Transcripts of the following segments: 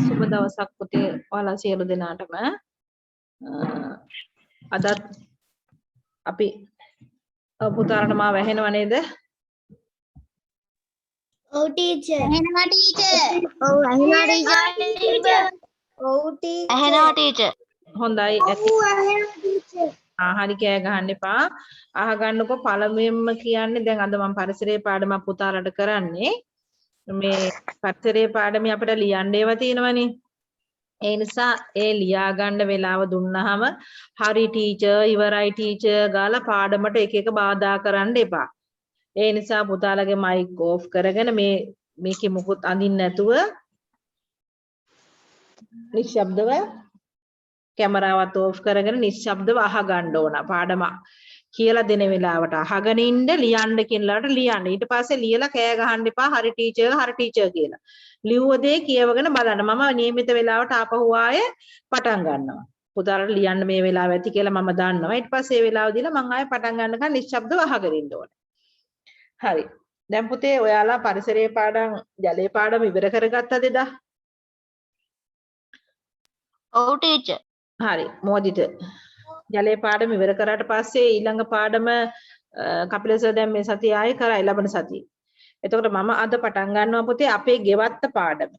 සුබ දවසක් පුතේ ඔයාලා සියලු දෙනාටම අදත් අපි පුතාලට මා වැහෙනව නේද? ඔව් ටීචර්. ඇහෙනවා ටීචර්. ඔව් ඇහෙනවා ටීචර්. ඔව් ටීචර්. ඇහෙනවා ටීචර්. හොඳයි ඇති. ඔව් ඇහෙනවා ටීචර්. හරි කෑ ගහන්න එපා. අහගන්නකෝ පළමුවෙන්ම කියන්නේ දැන් අද මම පරිසරයේ පාඩමක් පුතාලට කරන්නේ. මේ පරිසරයේ පාඩමේ අපිට ලියන්න ඒවා තියෙනවනේ. ඒ නිසා ඒ ලියා ගන්න වෙලාව දුන්නාම හරි ටීචර් ඉවරයි ටීචර් ගාලා පාඩමට එක එක බාධා කරන්න එපා. ඒ නිසා පුතාලගේ මයික් ඕෆ් කරගෙන මේකේ මුකුත් අඳින්න නැතුව නිශ්ශබ්දව කැමරාවත් ඕෆ් කරගෙන නිශ්ශබ්දව අහගන්න ඕන පාඩම කියලා දෙන වෙලාවට අහගෙන ඉන්න ලියන්න කියලාට ලියන්න. ඊට පස්සේ ලියලා කෑ ගහන්න එපා හරි ටීචර් කියලා. ලිව්ව දේ කියවගෙන බලන්න. මම නියමිත වෙලාවට ආපහු ආයේ පටන් ගන්නවා. පුතාලට ලියන්න මේ වෙලාව ඇති කියලා මම දන්නවා. ඊට පස්සේ මේ වෙලාව දීලා මම ආයේ පටන් ගන්නකන් නිශ්ශබ්දව අහගෙන ඉන්න ඕනේ. හරි. දැන් පුතේ ඔයාලා පරිසරයේ පාඩම් ජලයේ පාඩම ඉවර කරගත්තද එදා? ඔව් ටීචර්. හරි. මොදිට ජලයේ පාඩම ඉවර කරාට පස්සේ ඊළඟ පාඩම කපිල සර් දැන් මේ සතිය ආයේ කරයි ලබන සතියේ. එතකොට මම අද පටන් ගන්නවා පුතේ අපේ ගෙවත්ත පාඩම.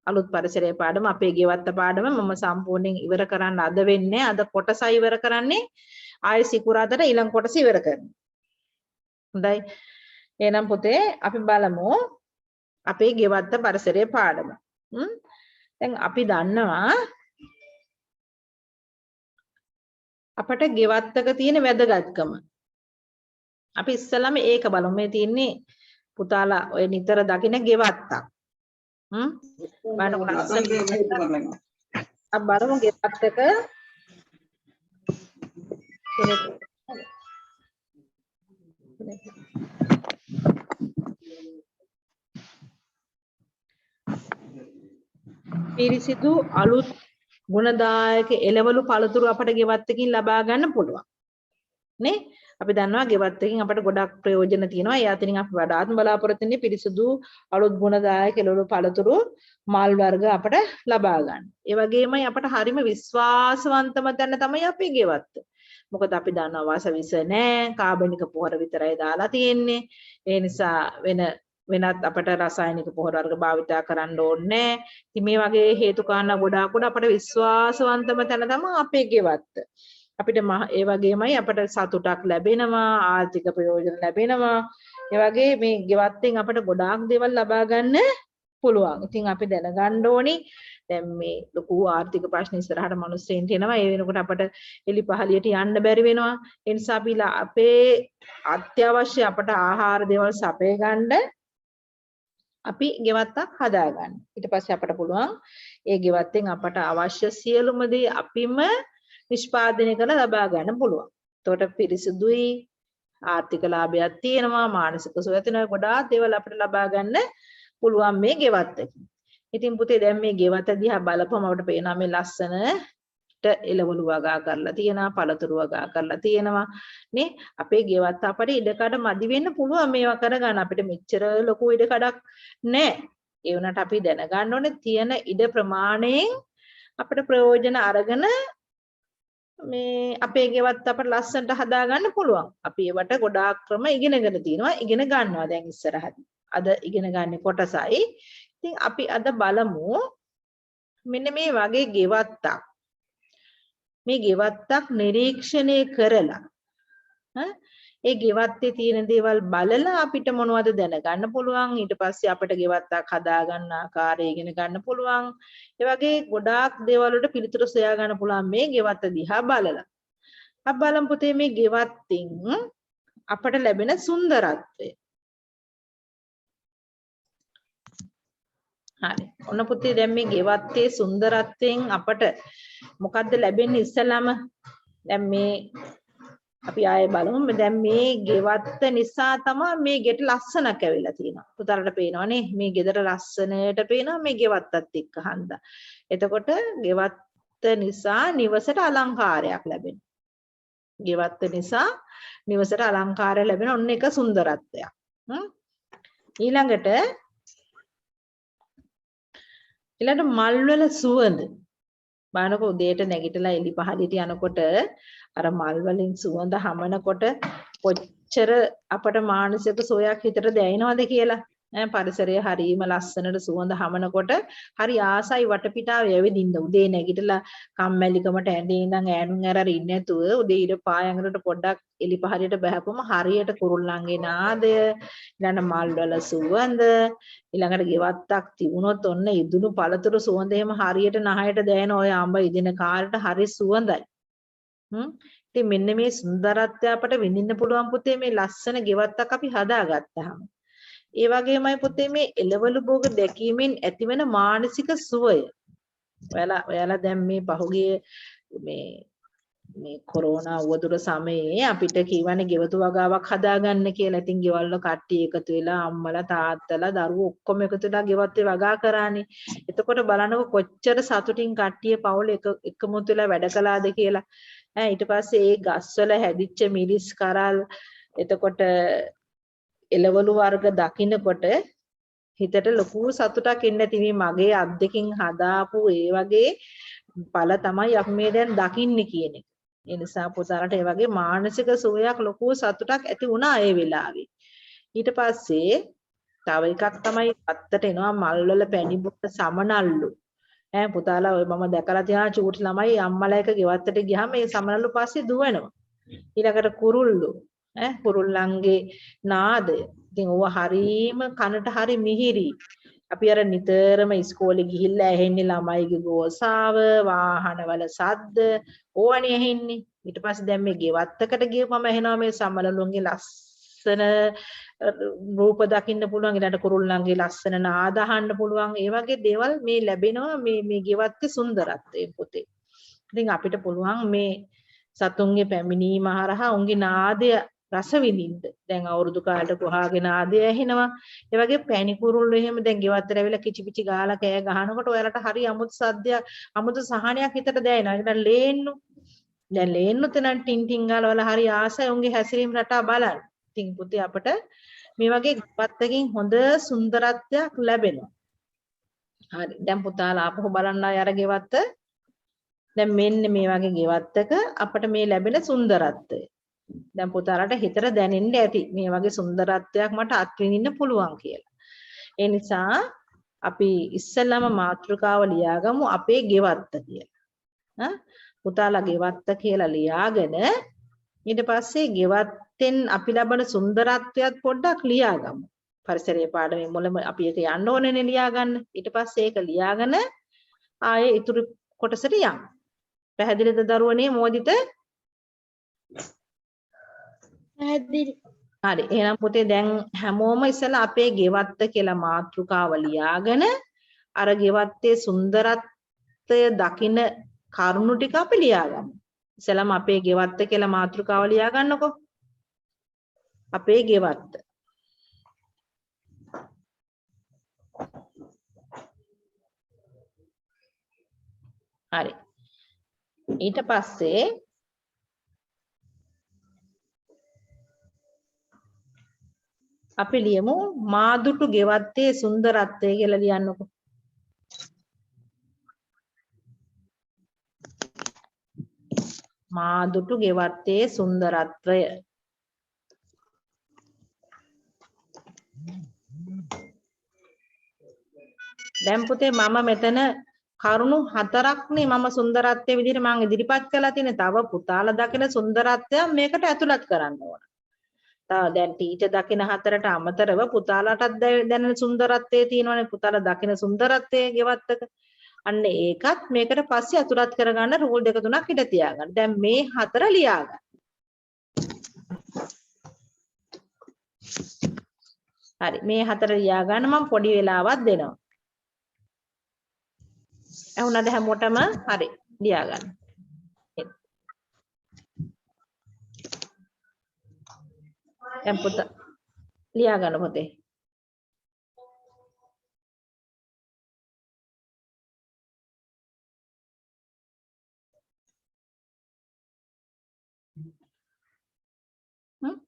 අලුත් පරිසරයේ පාඩම අපේ ගෙවත්ත පාඩම මම සම්පූර්ණයෙන් ඉවර කරන්න අද වෙන්නේ. අද කොටස ඉවර කරන්නේ ආයේ සිකුරාදට ඊළඟ කොටස ඉවර කරනවා. හොඳයි. එහෙනම් පුතේ අපි බලමු අපේ ගෙවත්ත පරිසරයේ පාඩම. දැන් අපි දන්නවා අපට ගෙවත්තක තියෙන වැදගත්කම. අපි ඉස්සෙල්ලාම ඒක බලමු. මේ තියෙන්නේ පුතාලා ඔය නිතර දකින්න ගෙවත්තක්. බලන්න අපි බලමු ගෙවත්තක පිරිසිදු අලුත් ගුණදායක එළවලු පළතුරු අපට ගෙවත්තකින් ලබා ගන්න පුළුවන් නේ. අපි දන්නවා ගෙවත්තකින් අපට ගොඩක් ප්‍රයෝජන තියෙනවා. ඒ අතරින් අපි වඩාත්ම බලාපොරොත්තු වෙන්නේ පිරිසිදු අලුත් ගුණදායක එළවලු පළතුරු මල් වර්ග අපට ලබා ගන්න. ඒ වගේමයි අපට හරිම විශ්වාසවන්තම තැන තමයි අපේ ගෙවත්ත. මොකද අපි දන්නවා වාස විස නැහැ, කාබනික පොහොර විතරයි දාලා තියෙන්නේ. ඒ නිසා වෙනත් අපට රසායනික පොහොර වර්ග භාවිතා කරන්න ඕනේ නැහැ. ඉතින් මේ වගේ හේතු කාරණා ගොඩාක් අපට විශ්වාසවන්තම තැන තමයි අපේ ගෙවත්ත. අපිට ඒ වගේමයි අපට සතුටක් ලැබෙනවා, ආර්ථික ප්‍රයෝජන ලැබෙනවා. ඒ වගේ මේ ගෙවත්තෙන් අපට ගොඩාක් දේවල් ලබා ගන්න පුළුවන්. ඉතින් අපි දැනගන්න ඕනි දැන් මේ ලොකු ආර්ථික ප්‍රශ්න ඉස්සරහට මිනිස්සුන්ට එනවා. ඒ වෙනකොට අපට එලි පහලියට යන්න බැරි වෙනවා. ඒ නිසා අපි අපේ අත්‍යවශ්‍ය අපට ආහාර දේවල් සපය ගන්න අපි ගෙවත්තක් හදාගන්න. ඊට පස්සේ අපට පුළුවන් ඒ ගෙවත්තෙන් අපට අවශ්‍ය සියලුම දේ අපිම නිෂ්පාදනය කරලා ලබා ගන්න පුළුවන්. එතකොට පිරිසිදුයි, ආර්ථික ලාභයක් තියෙනවා, මානසික සුවයතන ගොඩාක් දේවල් අපිට ලබා ගන්න පුළුවන් මේ ගෙවත්තකින්. ඉතින් පුතේ දැන් මේ ගෙවත දිහා බලපුවම අපිට පේනවා මේ ලස්සනට එළවලු වගා කරලා තියෙනවා, පළතුරු වගා කරලා තියෙනවා නේ. අපේ ගෙවත්ත අපිට ඉඩකඩ මදි වෙන්න පුළුවන් මේවා කරගන්න. අපිට මෙච්චර ලොකු ඉඩකඩක් නැහැ. ඒ වුණාට අපි දැනගන්න ඕනේ තියෙන ඉඩ ප්‍රමාණයෙන් අපිට ප්‍රයෝජන අරගෙන මේ අපේ ගෙවත්ත අපිට ලස්සනට හදාගන්න පුළුවන්. අපි ඒවට ගොඩාක් ක්‍රම ඉගෙනගෙන තියෙනවා. ඉගෙන ගන්නවා දැන් ඉස්සරහදී. අද ඉගෙන ගන්න කොටසයි. ඉතින් අපි අද බලමු මෙන්න මේ වගේ ගෙවත්තක්. මේ ගෙවත්තක් නිරීක්ෂණය කරලා ඒ ගෙවත්තේ තියෙන දේවල් බලලා අපිට මොනවද දැනගන්න පුළුවන්. ඊට පස්සේ අපිට ගෙවත්තක් හදා ගන්න ආකාරය ඉගෙන ගන්න පුළුවන්. ඒ වගේ ගොඩාක් දේවල් වලට පිළිතුරු සොයා ගන්න පුළුවන් මේ ගෙවත්ත දිහා බලලා. අපි බලමු පුතේ මේ ගෙවත්තෙන් අපට ලැබෙන සුන්දරත්වය. හරි. ඔන්න පුතේ දැන් මේ ගෙවත්තේ සුන්දරත්වයෙන් අපට මොකද්ද ලැබෙන්නේ ඉස්සලාම? දැන් මේ අපි ආයේ බලමු. දැන් මේ ගෙවත්ත නිසා තමයි මේ ගෙට ලස්සනක් ඇවිල්ලා තියෙනවා. පුතාලට පේනවනේ මේ ගෙදර ලස්සනට පේනවා මේ ගෙවත්තත් එක්ක හන්දා. එතකොට ගෙවත්ත නිසා නිවසට අලංකාරයක් ලැබෙනවා. ගෙවත්ත නිසා නිවසට අලංකාරය ලැබෙන ඔන්න එක සුන්දරත්වයක්. ඊළඟට මල්වල සුවඳ බලනකොට උදේට නැගිටලා එලි පහළියට යනකොට අර මල් වලින් සුවඳ හමනකොට කොච්චර අපට මානසික සෝයක් හිතට දැනෙනවද කියලා. පරිසරය හරීම ලස්සනට සුවඳ හමනකොට හරි ආසයි වටපිටාව ඇවිදින්න. උදේ නැගිටලා කම්මැලිකමට ඇඳේ ඉඳන් ඈනුම් ඇරර ඉන්නේ නැතුව උදේ ඉර පායඟරට පොඩ්ඩක් එලි පහළියට බහපුවම හරියට කුරුල්ලන්ගේ නාදය, ඊළඟ මල් වල සුවඳ, ඊළඟට ගෙවත්තක් තිබුණොත් ඔන්න ඉදුණු පළතුරු සුවඳ එහෙම හරියට නහයට දැනෙන ඔය අඹ ඉදින කාලට හරි සුවඳයි. ඉතින් මෙන්න මේ සුන්දරත්වය අපට විඳින්න පුළුවන් පුතේ මේ ලස්සන ගෙවත්තක් අපි හදාගත්තාම. ඒ වගේමයි පුතේ මේ එළවලු භෝග දැකීමෙන් ඇතිවෙන මානසික සුවය. ඔයාලා දැන් මේ පහුගිය මේ කොරෝනා වදුර සමයේ අපිට කියවනේ ගෙවතු වගාවක් හදාගන්න කියලා. ඉතින් ගෙවල් වල කට්ටිය එකතු වෙලා අම්මලා තාත්තලා දරුවෝ ඔක්කොම එකතු වෙලා ගෙවත්තේ වගා කරානේ. එතකොට බලනකො කොච්චර සතුටින් කට්ටිය පවුල එකමුතු වෙලා වැඩ කළාද කියලා. ඊට පස්සේ ඒ ගස්වල හැදිච්ච මිරිස් කරල් එතකොට එළවලු වර්ග දකින්නකොට හිතට ලොකු සතුටක් එන්න තිබි මගේ අත් දෙකින් හදාපු ඒ වගේ ඵල තමයි අපි මේ දැන් දකින්නේ කියන එක. ඒ නිසා පුතාලට ඒ වගේ මානසික සුවයක් ලොකු සතුටක් ඇති වුණා ඒ වෙලාවේ. ඊට පස්සේ තව එකක් තමයි අත්තට එනවා මල් වල පැණි බොන සමනල්ලු. පුතාලා ඔය මම දැකලා තියා චූටි ළමයි අම්මලා එක ගෙවත්තට ගියාම මේ සමනල්ලු පස්සේ දුවනවා. ඊළඟට කුරුල්ලු කුරුල්ලන්ගේ නාදය. ඉතින් ඕවා හරීම කනට හරි මිහිරි. අපි අර නිතරම ඉස්කෝලේ ගිහිල්ලා ඇහෙන්නේ ළමයිගේ ගෝසාව, වාහනවල සද්ද, ඕවනේ ඇහෙන්නේ. ඊට පස්සේ දැන් මේ ගෙවත්තකට ගියපම ඇහෙනවා මේ සමනලුන්ගේ ලස්සන රූප දකින්න පුළුවන්. ඊළඟට කුරුල්ලන්ගේ ලස්සන නාද අහන්න පුළුවන්. ඒ වගේ දේවල් මේ ලැබෙනවා මේ ගෙවත්තේ සුන්දරත්වයෙන් පුතේ. ඉතින් අපිට පුළුවන් මේ සතුන්ගේ පැමිණීම හරහා උන්ගේ නාදය රස විඳින්න. දැන් අවුරුදු කාලයට කොහාගේ නාදය ඇහෙනවා. ඒ වගේ පැණි කුරුල්ලෝ එහෙම දැන් ගෙවත්තට ඇවිල්ලා කිචි පිචි ගාලා කෑ ගහනකොට ඔයාලට හරි අමුතු සද්දයක් අමුතු සහනයක් හිතට දැනෙනවා. ඊට ලේන්නු දැන් ලේන්නු තනන් ටින් ටින් ගාලා වල හරි ආසයි උන්ගේ හැසිරීම රටා බලන්න. ඉතින් පුතේ අපට මේ වගේ ගෙවත්තකින් හොඳ සුන්දරත්වයක් ලැබෙනවා. හරි දැන් පුතාලා ආපහු බලන්න අර ගෙවත්ත. දැන් මෙන්න මේ වගේ ගෙවත්තක අපට මේ ලැබෙන සුන්දරත්වය. දැන් පුතාලට හිතට දැනෙන්න ඇති මේ වගේ සුන්දරත්වයක් මට අත්විඳින්න පුළුවන් කියලා. ඒ නිසා අපි ඉස්සෙල්ලාම මාතෘකාව ලියාගමු අපේ ගෙවත්ත කියලා. පුතාලා ගෙවත්ත කියලා ලියාගෙන ඊට පස්සේ ගෙවත්තෙන් අපි ලබන සුන්දරත්වයත් පොඩ්ඩක් ලියාගමු. පරිසරයේ පාඩමේ මුලම අපි ඒක යන්න ඕනේනේ ලියාගන්න. ඊට පස්සේ ඒක ලියාගෙන ආයේ ඉතුරු කොටසට යමු. පැහැදිලිද දරුවනේ මොදිත? පැහැදිලි. හරි එහෙනම් පුතේ දැන් හැමෝම ඉස්සලා අපේ ගෙවත්ත කියලා මාතෘකාව ලියාගෙන අර ගෙවත්තේ සුන්දරත්වය දකින කරුණු ටික අපි ලියාගමු. ඉස්සලාම අපේ ගෙවත්ත කියලා මාතෘකාව ලියා ගන්නකො. අපේ ගෙවත්ත. හරි. ඊට පස්සේ අපි ලියමු මාදුටු ගෙවත්තේ සුන්දරත්වය කියලා ලියන්නකො. මාදුටු ගෙවත්තේ සුන්දරත්වය. දැන් පුතේ මම මෙතන කරුණු හතරක්නේ මම සුන්දරත්වයේ විදිහට මම ඉදිරිපත් කළා තියෙන. තව පුතාලා දකින සුන්දරත්වය මේකට ඇතුළත් කරන්න ඕන. දැන් ටීචර් දකින හතරට අමතරව පුතාලාටත් දැනෙන සුන්දරත්වයේ තියෙනවනේ. පුතාලා දකින සුන්දරත්වයේ ගෙවත්තක. අන්න ඒකත් මේකට පස්සේ අතුලත් කරගන්න රූල් දෙක තුනක් ඉඳ තියාගන්න. දැන් මේ හතර ලියාගන්න. හරි. මේ හතර ලියා ගන්න මම පොඩි වෙලාවක් දෙනවා. ඇහුණාද හැමෝටම? හරි. ලියා ගන්න. දැන් පුතා ලියා ගන්න පොතේ. හ්ම්?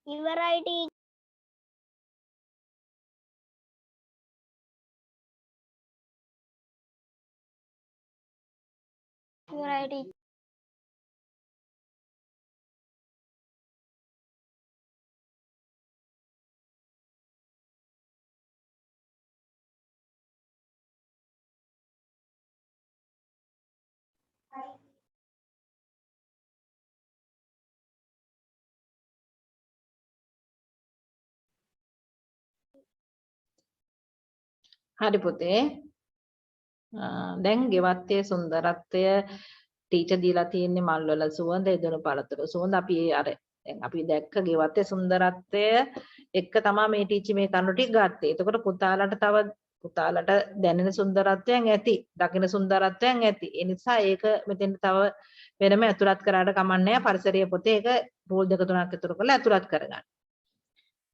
ඉවරයි ටීචර්. ඉවරයි ටීචර්. හරි පුතේ. දැන් ගෙවත්තේ සුන්දරත්වය ටීචර් දීලා තියෙන්නේ මල්වල සුවඳ එදෙනු පළතුරු සුවඳ අපි අර දැන් අපි දැක්ක ගෙවත්තේ සුන්දරත්වය එක්ක තමයි මේ ටීචර් මේ කරුණු ටික ගත්තේ. එතකොට පුතාලට දැනෙන සුන්දරත්වයන් ඇති, දකින සුන්දරත්වයන් ඇති. ඒ නිසා ඒක මෙතෙන් තව වෙනම ඇතුළත් කරාට කමන්නේ පරිසරයේ පොතේ ඒක රූල් 2 3ක් ඉතුරු කරලා ඇතුළත් කරගන්න.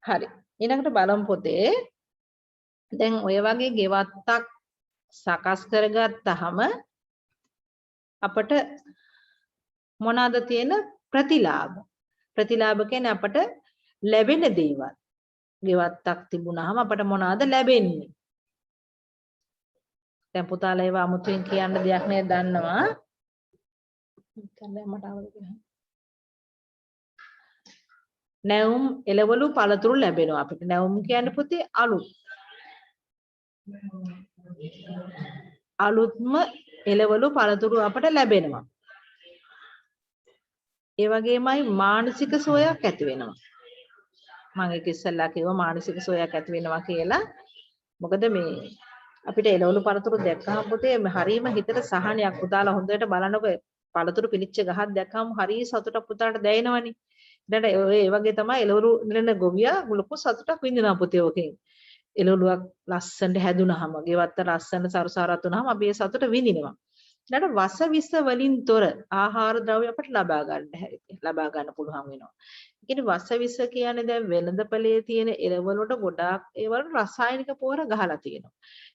හරි. ඊළඟට බලමු පොතේ. දැන් ඔය වගේ ගෙවත්තක් සකස් කරගත්තාම අපට මොනවාද තියෙන ප්‍රතිලාභ? ප්‍රතිලාභ කියන්නේ අපට ලැබෙන දේවල්. ගෙවත්තක් තිබුණාම අපට මොනවාද ලැබෙන්නේ? දැන් පුතාලා ඒවා අමුතුවෙන් කියන්න දෙයක් නෑ දන්නවා. නැවුම් එළවලු පළතුරු ලැබෙනවා අපිට. නැවුම් කියන්නේ පුතේ අලුත්. අලුත්ම එළවලු පළතුරු අපට ලැබෙනවා. ඒ වගේමයි මානසික සුවයක් ඇති වෙනවා. මම ඒක ඉස්සෙල්ලා කිව්වා මානසික සුවයක් ඇති වෙනවා කියලා. මොකද මේ අපිට එළවලු පළතුරු දැක්කහම පුතේ හරීම හිතට සහනයක්. පුතාලා හොඳට බලනකොට පළතුරු පිළිච්ච ගහක් දැක්කම හරිය සතුටක් පුතාලට දැනෙනවනේ. ඊට ඒ වගේ තමයි එළවලු නිරන ගොවියා ලොකු සතුටක් විඳිනවා පුතේ ඔකෙන්. එළවලුවක් ලස්සනට හැදුනහම, ගෙවත්ත ලස්සන සරුසාරත් වුනහම අපි ඒ සතුට විඳිනවා. ඊට වස විස වලින් තොර ආහාර ද්‍රව්‍ය අපට ලබා ගන්න පුළුවන් වෙනවා. කියන්නේ වසවිස කියන්නේ දැන් වෙළඳපළේ තියෙන එළවලු වලට ගොඩාක් ඒවල රසායනික පොහොර ගහලා තියෙනවා.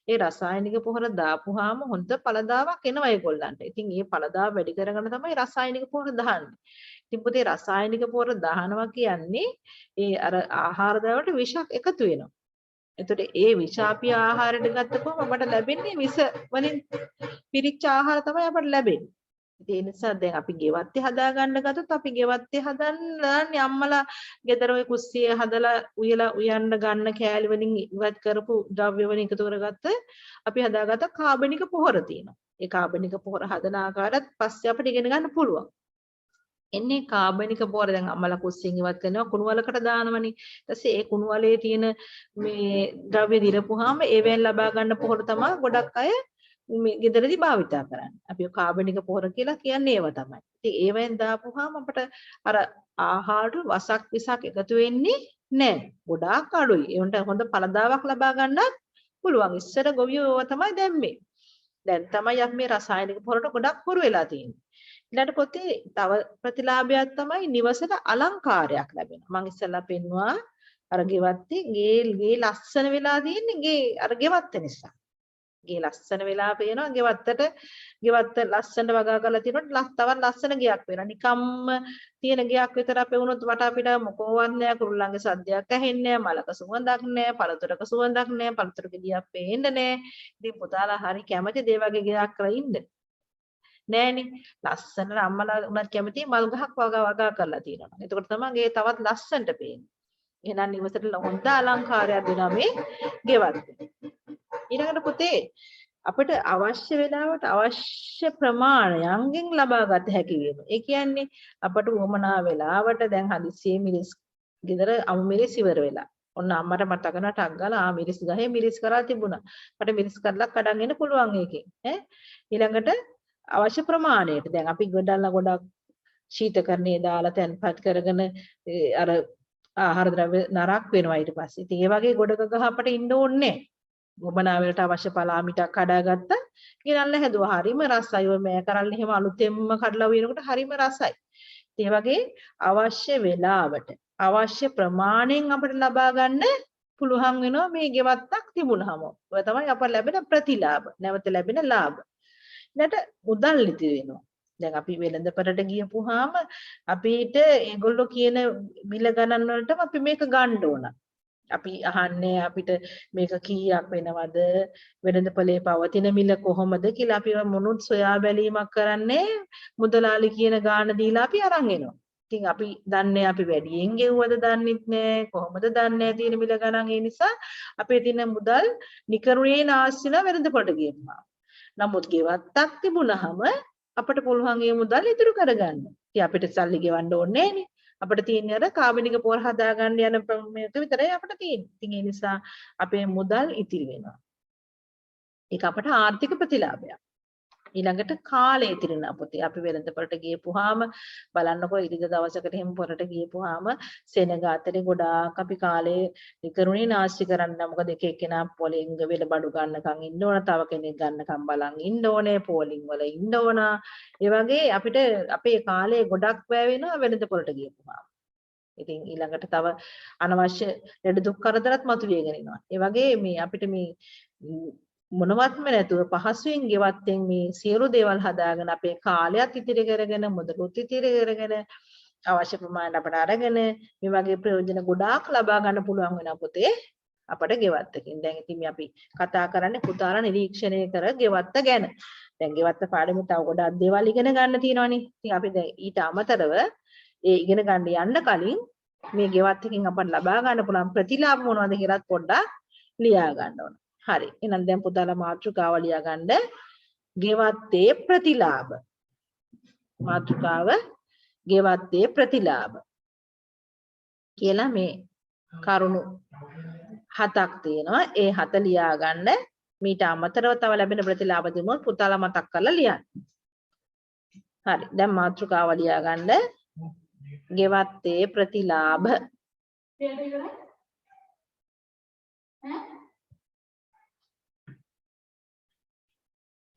ඒ රසායනික පොහොර දාපුවාම හොඳ පළදාවක් එනවා ඒගොල්ලන්ට. ඉතින් මේ පළදාව වැඩි කරගෙන තමයි රසායනික පොහොර දාන්නේ. ඉතින් පුතේ රසායනික පොහොර දානවා කියන්නේ ඒ අර ආහාර ද්‍රව්‍යවලට විෂක් එකතු වෙනවා. එතකොට ඒ විෂාපී ආහාරයට ගත්තකොම අපට ලැබෙන්නේ විෂ වලින් පිරිච්ච ආහාර තමයි අපට ලැබෙන්නේ. ඒ නිසා දැන් අපි ගෙවත්තේ හදා ගන්න ගත්තොත් අපි ගෙවත්තේ හදන්නේ අම්මලා ගෙදර ඔය කුස්සිය හදලා උයලා උයන්න ගන්න කෑලි වලින් ඉවත් කරපු ද්‍රව්‍ය වලින් එකතු කරගත්ත අපි හදාගත්ත කාබනික පොහොර තියෙනවා. ඒ කාබනික පොහොර හදන ආකාරයත් පස්සේ අපිට ඉගෙන ගන්න පුළුවන්. එන්නේ කාබනික පොහොර දැන් අම්මලා කුස්සියෙන් ඉවත් කරනවා කුණු වලකට දානවනේ. ඊට පස්සේ ඒ කුණු වලේ තියෙන මේ ද්‍රව්‍ය දිරපුවාම ඒවෙන් ලබා ගන්න පොහොර තමයි ගොඩක් අය මේ ගෙදරදී භාවිතා කරන්නේ. අපි කාබනික පොහොර කියලා කියන්නේ ඒව තමයි. ඉතින් ඒවෙන් දාපුවාම අපිට අර ආහාර වසක් විසක් එකතු වෙන්නේ නැහැ. ගොඩාක් අඩුයි. ඒකට හොඳ පළදාවක් ලබා ගන්නත් පුළුවන්. ඉස්සර ගොවියෝ ඒවා තමයි දැම්මේ. දැන් තමයි අපි මේ රසායනික පොහොරට ගොඩක් හුරු වෙලා තියෙන්නේ. ඊළඟට පොතේ තව ප්‍රතිලාභයක් තමයි නිවසට අලංකාරයක් ලැබෙනවා. මම ඉස්සෙල්ලා පෙන්නවා අර ගෙවත්තේ ගේ ලස්සන වෙලා තියෙන්නේ ගේ අර ගෙවත්ත නිසා. ගේ ලස්සන වෙලා පේනවා ගෙවත්ත ලස්සන වගා කරලා තියෙනකොට තවත් ලස්සන ගයක් වෙනවා. නිකම්ම තියෙන ගයක් විතර පෙවුනොත් වටා පිට මොකවත් නැහැ. කුරුල්ලන්ගේ සද්දයක් ඇහෙන්නේ නැහැ. මලක සුවඳක් නැහැ. පළතුරක සුවඳක් නැහැ. පළතුරක ගියක් පේන්නේ නැහැ. ඉතින් පුතාලා හරි කැමති දේ වගේ ගයක් කරලා ඉන්න. නෑනේ ලස්සන අම්මලා උනත් කැමති මල් ගහක් වගා කරලා තියෙනවා. එතකොට තමයි ගේ තවත් ලස්සනට පේන්නේ. එහෙනම් නිවසට හොඳ අලංකාරයක් දෙනවා මේ ගෙවත්ත. ඊළඟට පුතේ අපිට අවශ්‍ය වෙලාවට අවශ්‍ය ප්‍රමාණයෙන් ලබා ගත හැකි වෙනවා. ඒ කියන්නේ අපට උවමනා වෙලාවට දැන් හදිස්සියේ මිරිස් ගෙදර අමු මිරිස් ඉවර වෙලා. ඔන්න අම්මට මතක කරනවා ටක් ගාලා මිරිස් ගහේ මිරිස් කරලා තිබුණා. මට මිරිස් කරලා කඩන් එන්න පුළුවන් ඒකෙන්. ඊළඟට අවශ්‍ය ප්‍රමාණයට දැන් අපි ගොඩක් ශීතකරණයේ දාලා තැන්පත් කරගෙන අර ආහාර ද්‍රව්‍ය නරක් වෙනවා ඊට පස්සේ. ඉතින් ඒ වගේ ගොඩක ගහ අපට ඉන්න ඕනේ නැහැ. ගොමනා වලට අවශ්‍ය පලාමිටක් කඩාගත්තා. ගෙනල්ලා හැදුවා. හරිම රසයි. ඔය මෑ කරල්ල එහෙම අලුතෙන්ම කඩලා වෙනකොට හරිම රසයි. ඒ වගේ අවශ්‍ය වෙලාවට අවශ්‍ය ප්‍රමාණයෙන් අපිට ලබා ගන්න පුළුවන් වෙනවා මේ ගෙවත්තක් තිබුණාම. ඔය තමයි අපට ලැබෙන ප්‍රතිලාභ. නැවත ලැබෙන ලාභ. ඊට මුදල් ඉතිරි වෙනවා. දැන් අපි වෙළඳපළට ගියපුවාම අපිට ඒගොල්ලෝ කියන මිල ගණන් වලටම අපි මේක ගන්න ඕන. අපි අහන්නේ අපිට මේක කීයක් වෙනවද වෙළඳපළේ පවතින මිල කොහොමද කියලා අපි මොනුත් සොයා බැලීමක් කරන්නේ මුදලාලි කියන ගාණ දීලා අපි අරන් එනවා. ඉතින් අපි දන්නේ අපි වැඩියෙන් ගෙවුවද දන්නෙත් නෑ කොහොමද දන්නේ තියෙන මිල ගණන් ඒ නිසා අපේ තියෙන මුදල් නිකරුණේ නාස්තින වෙළඳපළට ගියපුවා. නමුත් ගෙවත්තක් තිබුණාම අපිට පුළුවන් ඒ මුදල් ඉතුරු කරගන්න. ඉතින් අපිට සල්ලි ගෙවන්න ඕනේ නෑනේ. අපිට තියෙන්නේ අර කාබනික පොහොර හදාගන්න යන මේක විතරයි අපිට තියෙන්නේ. ඉතින් ඒ නිසා අපේ මුදල් ඉතිරි වෙනවා. ඒක අපට ආර්ථික ප්‍රතිලාභයක්. ඊළඟට කාලය ඉතිරිනා පුතේ අපි වෙළඳපළට ගියපුවාම බලන්නකෝ ඉරිදා දවසකට එහෙම පොරට ගියපුවාම සෙනග අතරේ ගොඩාක් අපි කාලේ නිකරුණේ නාස්ති කරන්න. මොකද එක එක්කෙනා පොලිංග වෙල බඩු ගන්නකම් ඉන්න ඕන, තව කෙනෙක් ගන්නකම් බලන් ඉන්න ඕනේ, පොලිං වල ඉන්න ඕන. ඒ වගේ අපිට අපේ කාලේ ගොඩක් වැය වෙනවා වෙළඳපොළට ගියපුවාම. ඉතින් ඊළඟට තව අනවශ්‍ය ලෙඩ දුක් කරදරත් මතුවේගෙන එනවා. ඒ වගේ මේ අපිට මේ මොනවත්ම නැතුව පහසුවෙන් ගෙවත්තෙන් මේ සියලු දේවල් හදාගෙන අපේ කාලයත් ඉතිරි කරගෙන මුදලුත් ඉතිරි කරගෙන අවශ්‍ය ප්‍රමාණයට අපට අරගෙන මේ වගේ ප්‍රයෝජන ගොඩාක් ලබා ගන්න පුළුවන් වෙනවා පුතේ අපට ගෙවත්තකින්. දැන් ඉතින් අපි කතා කරන්නේ පුතාලා නිරීක්ෂණය කර ගෙවත්ත ගැන. දැන් ගෙවත්ත පාඩමේ තව ගොඩක් දේවල් ඉගෙන ගන්න තියෙනවානේ. ඉතින් අපි දැන් ඊට අමතරව ඒ ඉගෙන ගන්න යන්න කලින් මේ ගෙවත්තකින් අපට ලබා ගන්න පුළුවන් ප්‍රතිලාභ මොනවද කියලාත් පොඩ්ඩක් ලියා ගන්න ඕන. හරි. එහෙනම් දැන් පුතාලා මාතෘකාව ලියා ගන්න. ගෙවත්තේ ප්‍රතිලාභ. මාතෘකාව ගෙවත්තේ ප්‍රතිලාභ. කියලා මේ කරුණු 7ක් තියෙනවා. ඒ 7 ලියා ගන්න. මීට අමතරව තව ලැබෙන ප්‍රතිලාභ දෙමුත් පුතාලා මතක් කරලා ලියන්න. හරි. දැන් මාතෘකාව ලියා ගන්න. ගෙවත්තේ ප්‍රතිලාභ.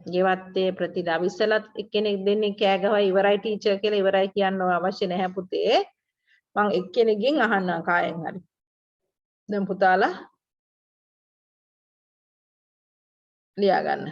ගෙවත්තේ ප්‍රතිලාභ ඉස්සලත් එක්කෙනෙක් දෙන්නේ කෑ ගහලා ඉවරයි ටීචර් කියලා ඉවරයි කියන්න අවශ්‍ය නැහැ පුතේ. මං එක්කෙනෙක්ගෙන් අහන්නම් කායෙන් හරි. දැන් පුතාලා ලියා ගන්න.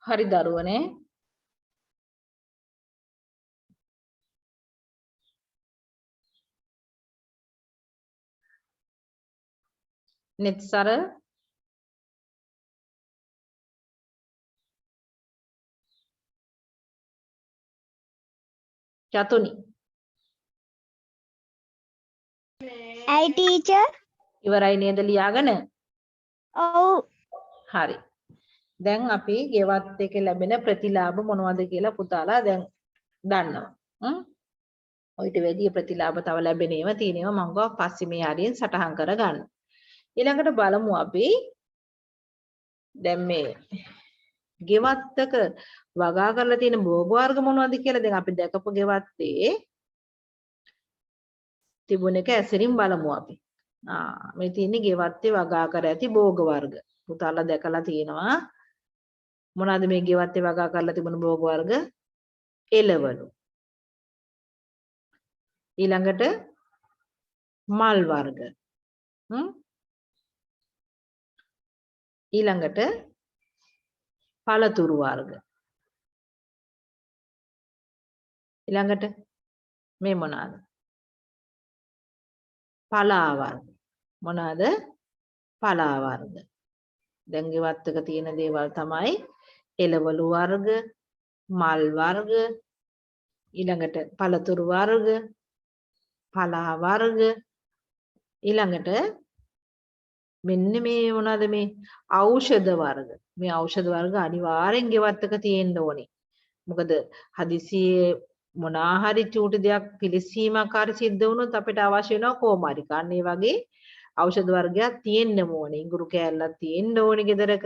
හරි දරුවනේ. නිත්සර චතුනි I teacher. ඉවරයි නේද ලියාගෙන? Oh, හරි. දැන් අපි ගෙවත් එකේ ලැබෙන ප්‍රතිලාභ මොනවද කියලා පුතාලා දැන් දන්නවා. ඔයිට වැඩි ප්‍රතිලාභ තව ලැබෙන ඒවා තියෙනවා මම ගාව පස්සේ මේ හරියෙන් සටහන් කරගන්න. ඊළඟට බලමු අපි දැන් මේ ගෙවත්තක වගා කරලා තියෙන භෝග වර්ග මොනවද කියලා දැන් අපි දැකපු ගෙවත්තේ තිබුණ එක ඇසරින් බලමු අපි. මේ තියෙන්නේ ගෙවත්තේ වගා කර ඇති භෝග වර්ග. පුතාලා දැකලා තියෙනවා මොනවද මේ ගෙවත්තේ වගා කරලා තිබුණ භෝග වර්ග? එළවලු. ඊළඟට මල් වර්ග. ඊළඟට පළතුරු වර්ග. ඊළඟට මේ මොනවාද? පලා වර්ග. මොනවාද? පලා වර්ග. දැන් ගෙවත්තක තියෙන දේවල් තමයි එළවලු වර්ග, මල් වර්ග, ඊළඟට පළතුරු වර්ග, පලා වර්ග, ඊළඟට මෙන්න මේ මොනවාද මේ ඖෂධ වර්ග. මේ ඖෂධ වර්ග අනිවාර්යෙන් ගෙවත්තක තියෙන්න ඕනේ. මොකද හදිසියේ මොනවා හරි චූටි දෙයක් පිළිසීමක් හරි සිද්ධ වුණොත් අපිට අවශ්‍ය වෙනවා කොමාරි. කන්න මේ වගේ ඖෂධ වර්ගයක් තියෙන්න ඕනේ. ඉඟුරු කෑල්ලක් තියෙන්න ඕනේ ගෙදරක.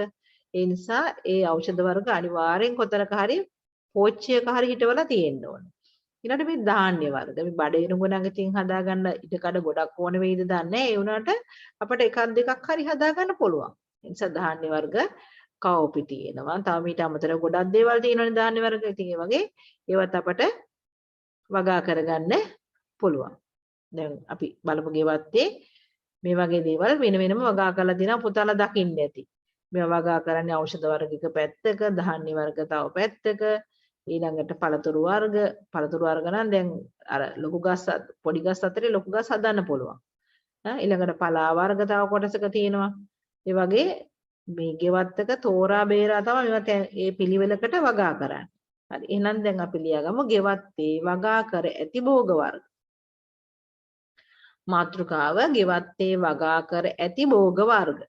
ඒ නිසා ඒ ඖෂධ වර්ග අනිවාර්යෙන් කොතනක හරි පෝච්චියක හරි හිටවලා තියෙන්න ඕනේ. ඊළඟට මේ ධාන්‍ය වර්ග. මේ බඩේරුඟ නැගිටින් හදාගන්න ඉඩකඩ ගොඩක් ඕන වෙයිද දන්නේ නැහැ. ඒ වුණාට අපිට එකක් දෙකක් හරි හදාගන්න පුළුවන්. ඒ නිසා ධාන්‍ය වර්ග කව්පි තියෙනවා. තව ඊට අමතරව ගොඩක් දේවල් තියෙනවානේ ධාන්‍ය වර්ග. ඉතින් ඒ වගේ ඒවත් අපට වගා කරගන්න පුළුවන්. දැන් අපි බලමු ගෙවත්තේ මේ වගේ දේවල් වෙන වෙනම වගා කරලා තියෙනවා පුතාලා දකින්න ඇති. මේවා වගා කරන්නේ ඖෂධ වර්ග එක පැත්තක, ධාන්‍ය වර්ග තව පැත්තක, ඊළඟට පළතුරු වර්ග නම් දැන් අර ලොකු ගස් පොඩි ගස් අතරේ ලොකු ගස් හදන්න පුළුවන්. ඊළඟට පලා වර්ග තව කොටසක තියෙනවා. ඒ වගේ මේ ගෙවත්තක තෝරා බේරා තමයි මේවා ඒ පිළිවෙලකට වගා කරන්නේ. හරි. එහෙනම් දැන් අපි ලියාගමු ගෙවත්තේ වගා කර ඇති භෝග වර්ග. මාතෘකාව ගෙවත්තේ වගා කර ඇති භෝග වර්ග.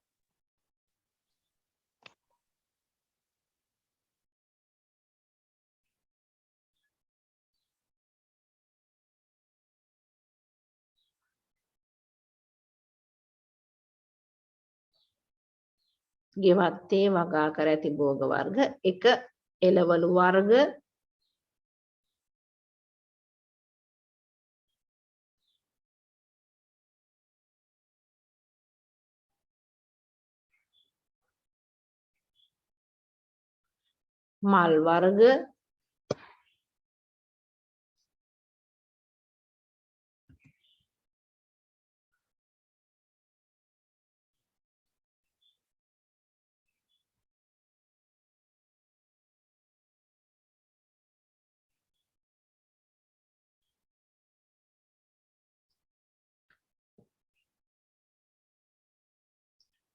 ගෙවත්තේ වගා කර ඇති භෝග වර්ග 1 එළවලු වර්ග, මල් වර්ග,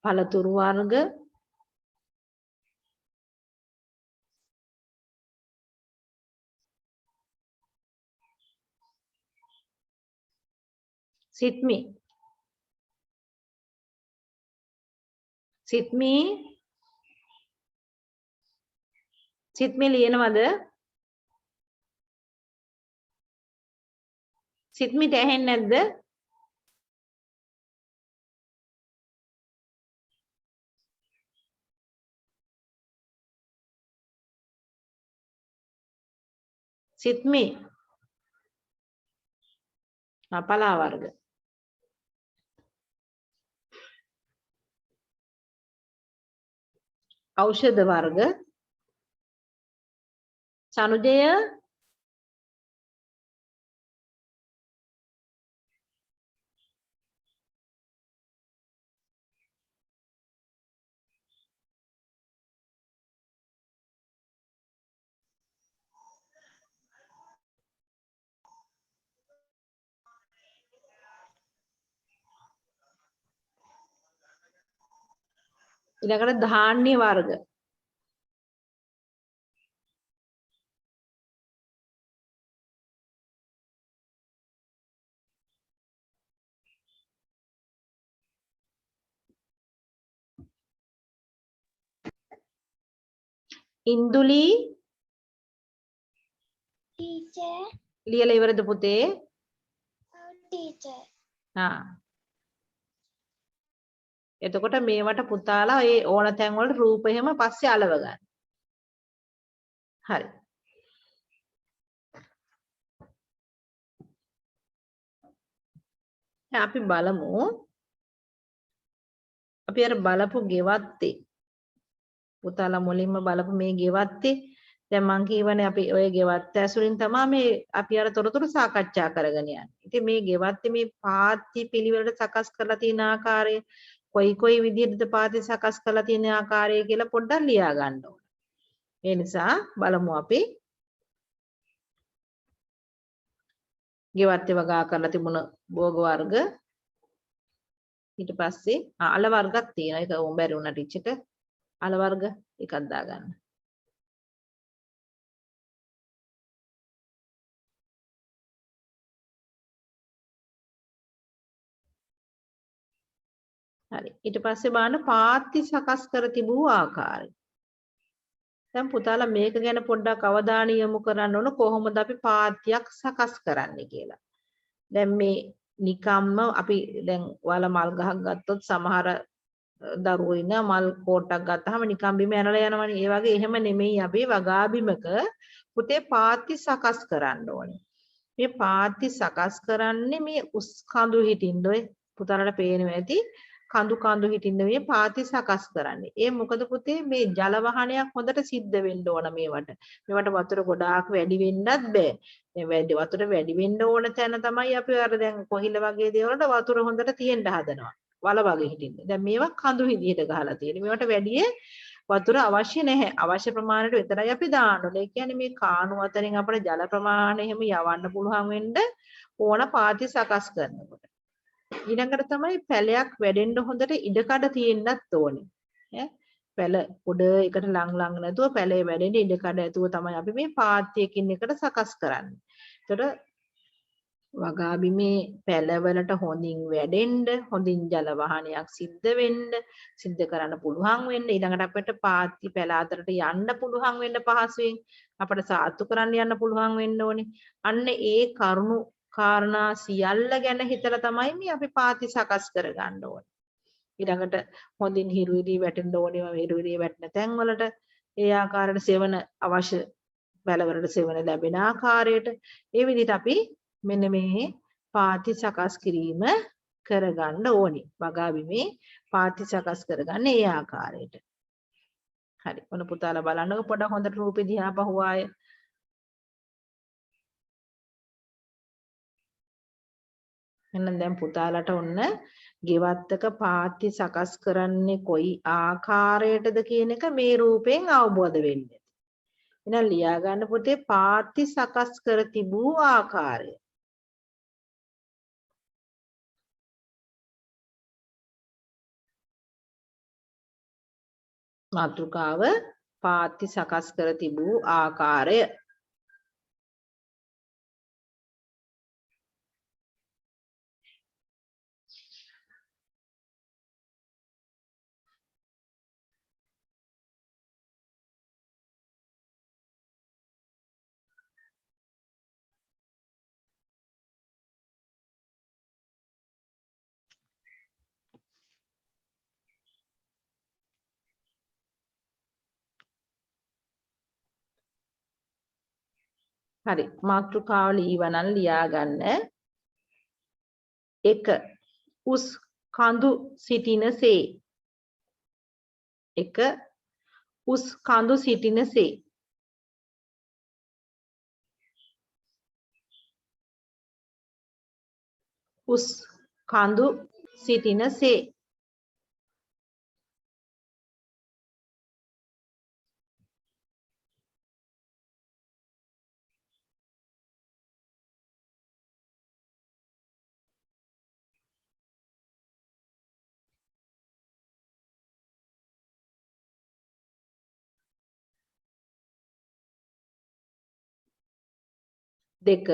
පළතුරු වර්ග, සිත්මි ලියනවද? සිත්මිට ඇහෙන්නේ නැද්ද? සිත්මි පලා වර්ග. ඖෂධ වර්ග. සනුජය ඊළඟට ධාන්‍ය වර්ග. ඉන්දුලි teacher ලියලා ඉවරද පුතේ? teacher ආ. එතකොට මේවට පුතාලා ඒ ඕන තැන් වල රූප එහෙම පස්සේ අලව ගන්න. හරි. දැන් අපි බලමු. අපි අර බලපු ගෙවත්තේ පුතාලා මුලින්ම බලපු මේ ගෙවත්තේ දැන් මං කියවනේ අපි ඔය ගෙවත්ත ඇසුරින් තමයි මේ අපි අර තොරතුරු සාකච්ඡා කරගෙන යන්නේ. ඉතින් මේ ගෙවත්තේ මේ පාත්‍ය පිළිවෙලට සකස් කරලා තියෙන ආකාරය කොයි විදිහටද පාත්‍ය සකස් කරලා තියෙන ආකාරය කියලා පොඩ්ඩක් ලියා ගන්න ඕන. ඒ නිසා බලමු අපි ගෙවත්තේ වගා කරලා තිබුණ භෝග වර්ග ඊට පස්සේ අල වර්ගක් තියෙනවා. ඒක උඹ බැරි වුණා ටීචර්ට. අල වර්ග එකක් දාගන්න. හරි. ඊට පස්සේ බලන්න පාත්‍ය සකස් කර තිබූ ආකාරය. දැන් පුතාලා මේක ගැන පොඩ්ඩක් අවධානය යොමු කරන්න ඕන කොහොමද අපි පාත්‍යක් සකස් කරන්නේ කියලා. දැන් මේ නිකම්ම අපි දැන් ඔයාලා මල් ගහක් ගත්තොත් සමහර දරුවෝ ඉන්න මල් කෝට්ටක් ගත්තාම නිකම් බිම ඇනලා යනවනේ. ඒ වගේ එහෙම නෙමෙයි අපි වගා බිමක පුතේ පාත්‍ය සකස් කරන්න ඕනේ. මේ පාත්‍ය සකස් කරන්නේ මේ උස් කඳු හිටින්න ඔය පුතාලට පේනවා ඇති. කඳු හිටින්න මේ පාත්‍ය සකස් කරන්නේ. ඒ මොකද පුතේ මේ ජල වහනයක් හොඳට සිද්ධ වෙන්න ඕන මේවට. මේවට වතුර ගොඩාක් වැඩි වෙන්නත් බෑ. මේ වතුර වැඩි වෙන්න ඕන තැන තමයි අපි අර දැන් කොහිල වගේ දේවල්ට වතුර හොඳට තියෙන්න හදනවා. වල වගේ හිටින්න. දැන් මේවා කඳු විදිහට ගහලා තියෙන්නේ. මේවට වැඩි වතුර අවශ්‍ය නැහැ. අවශ්‍ය ප්‍රමාණයට විතරයි අපි දාන්න ඕනේ. ඒ කියන්නේ මේ කාණු අතරින් අපේ ජල ප්‍රමාණය එහෙම යවන්න පුළුවන් වෙන්න ඕන පාත්‍ය සකස් කරනකොට. ඊළඟට තමයි පැලයක් වැඩෙන්න හොඳට ඉඩකඩ තියෙන්නත් ඕනේ. ඈ පැල උඩ එකට ලං නැතුව පැලේ වැඩෙන්න ඉඩකඩ ඇතුව තමයි අපි මේ පාත්‍යකින් එකට සකස් කරන්නේ. ඒතකොට වගා බිමේ පැලවලට හොඳින් වැඩෙන්න, හොඳින් ජල වහනයක් සිද්ධ කරන්න පුළුවන් වෙන්න ඊළඟට අපිට පාත්‍ය පැල අතරට යන්න පුළුවන් වෙන්න පහසුවෙන් අපිට සාත්තු කරන්න යන්න පුළුවන් වෙන්න ඕනේ. අන්න ඒ කරුණු කාරණා සියල්ල ගැන හිතලා තමයි මේ අපි පාත්‍ය සකස් කරගන්න ඕනේ. ඊළඟට හොඳින් හිරුවිලි වැටෙන්න ඕනේ. හිරුවිලි වැටෙන තැන් වලට ඒ ආකාරයට සෙවන අවශ්‍ය පැලවලට සෙවන ලැබෙන ආකාරයට ඒ විදිහට අපි මෙන්න මේ පාත්‍ය සකස් කිරීම කරගන්න ඕනේ. වගා බිමේ පාත්‍ය සකස් කරගන්න ඒ ආකාරයට. හරි. ඔන්න පුතාලා බලන්නකො පොඩක් හොඳට රූපේ දිහා පහුවාය. එහෙනම් දැන් පුතාලට ඔන්න ගෙවත්තක පාත්‍ය සකස් කරන්නේ කොයි ආකාරයටද කියන එක මේ රූපයෙන් අවබෝධ වෙන්නේ. එහෙනම් ලියා ගන්න පුතේ පාත්‍ය සකස් කර තිබූ ආකාරය. මාතෘකාව පාත්‍ය සකස් කර තිබූ ආකාරය. හරි මාතෘකාව ලියවනම් ලියා ගන්න. 1 උස් කඳු සිටිනසේ. 1 උස් කඳු සිටිනසේ. උස් කඳු සිටිනසේ. දෙක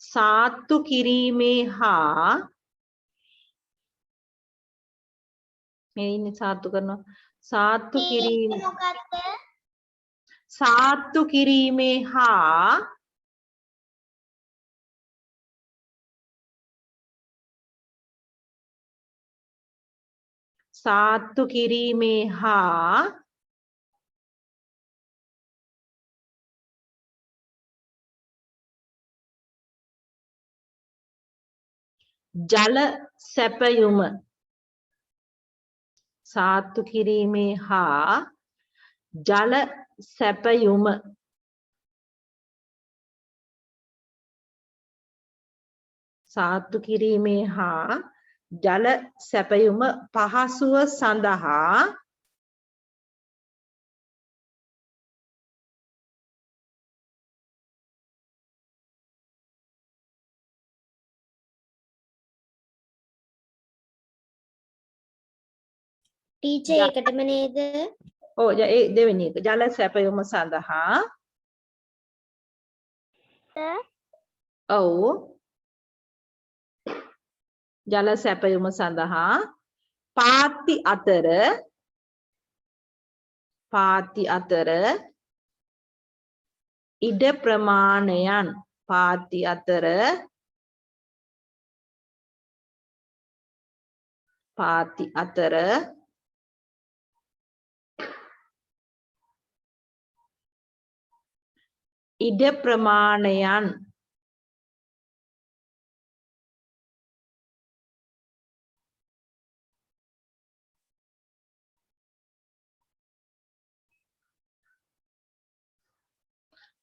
සාත්තු කිරීමේ හා මේ ඉන්නේ සාත්තු කරනවා සාත්තු කිරීම සාත්තු කිරීමේ හා සාත්තු කිරීමේ හා ජල සැපයුම සාත්තු කිරීමේ හා ජල සැපයුම සාත්තු කිරීමේ හා ජල සැපයුම පහසුව සඳහා ටීචර් එකටම නේද? ඔව් ඒ දෙවෙනි එක ජල සැපයුම සඳහා ඔව් ජල සැපයුම සඳහා පාත්ති අතර ඉඩ ප්‍රමාණයන් පාත්ති අතර ඉඩ ප්‍රමාණයන්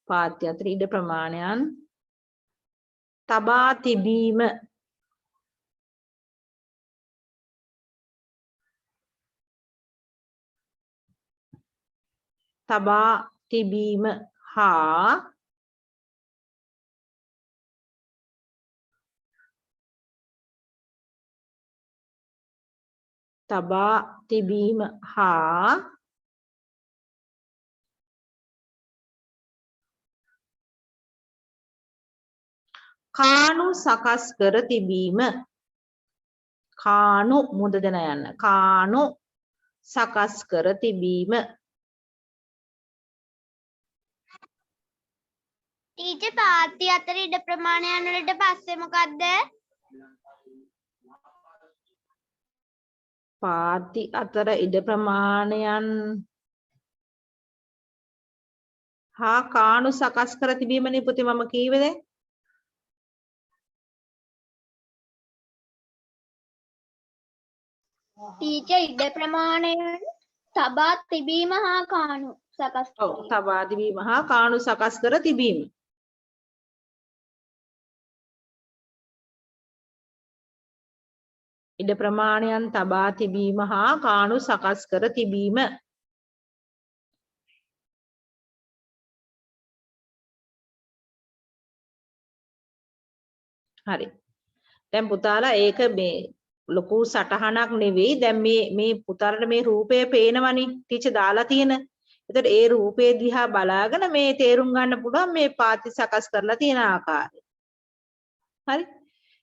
පාත්‍ය අතර ඉඩ ප්‍රමාණයන් තබා තිබීම හා කාණු සකස් කර තිබීම කාණු මුද දෙන යන්න කාණු සකස් කර තිබීම ටීචර් පාත්ති අතර ඉඩ ප්‍රමාණයන් වලට පස්සේ මොකද්ද? පාත්ති අතර ඉඩ ප්‍රමාණයන් හා කාණු සකස් කර තිබීමනේ පුතේ මම කීවේ දැන් ටීචර් ඉඩ ප්‍රමාණයන් තබා තිබීම හා කාණු සකස් ඔව් තබා තිබීම හා කාණු සකස් කර තිබීම ඉඩ ප්‍රමාණයන් තබා තිබීම හා කාණු සකස් කර තිබීම හරි දැන් පුතාලා ඒක මේ ලොකු සටහනක් නෙවෙයි දැන් මේ පුතාලට මේ රූපය පේනවනේ ටීචර් දාලා තියෙන. එතකොට ඒ රූපේ දිහා බලාගෙන මේ තේරුම් ගන්න පුළුවන් මේ පාත්‍ය සකස් කරලා තියෙන ආකාරය. හරි.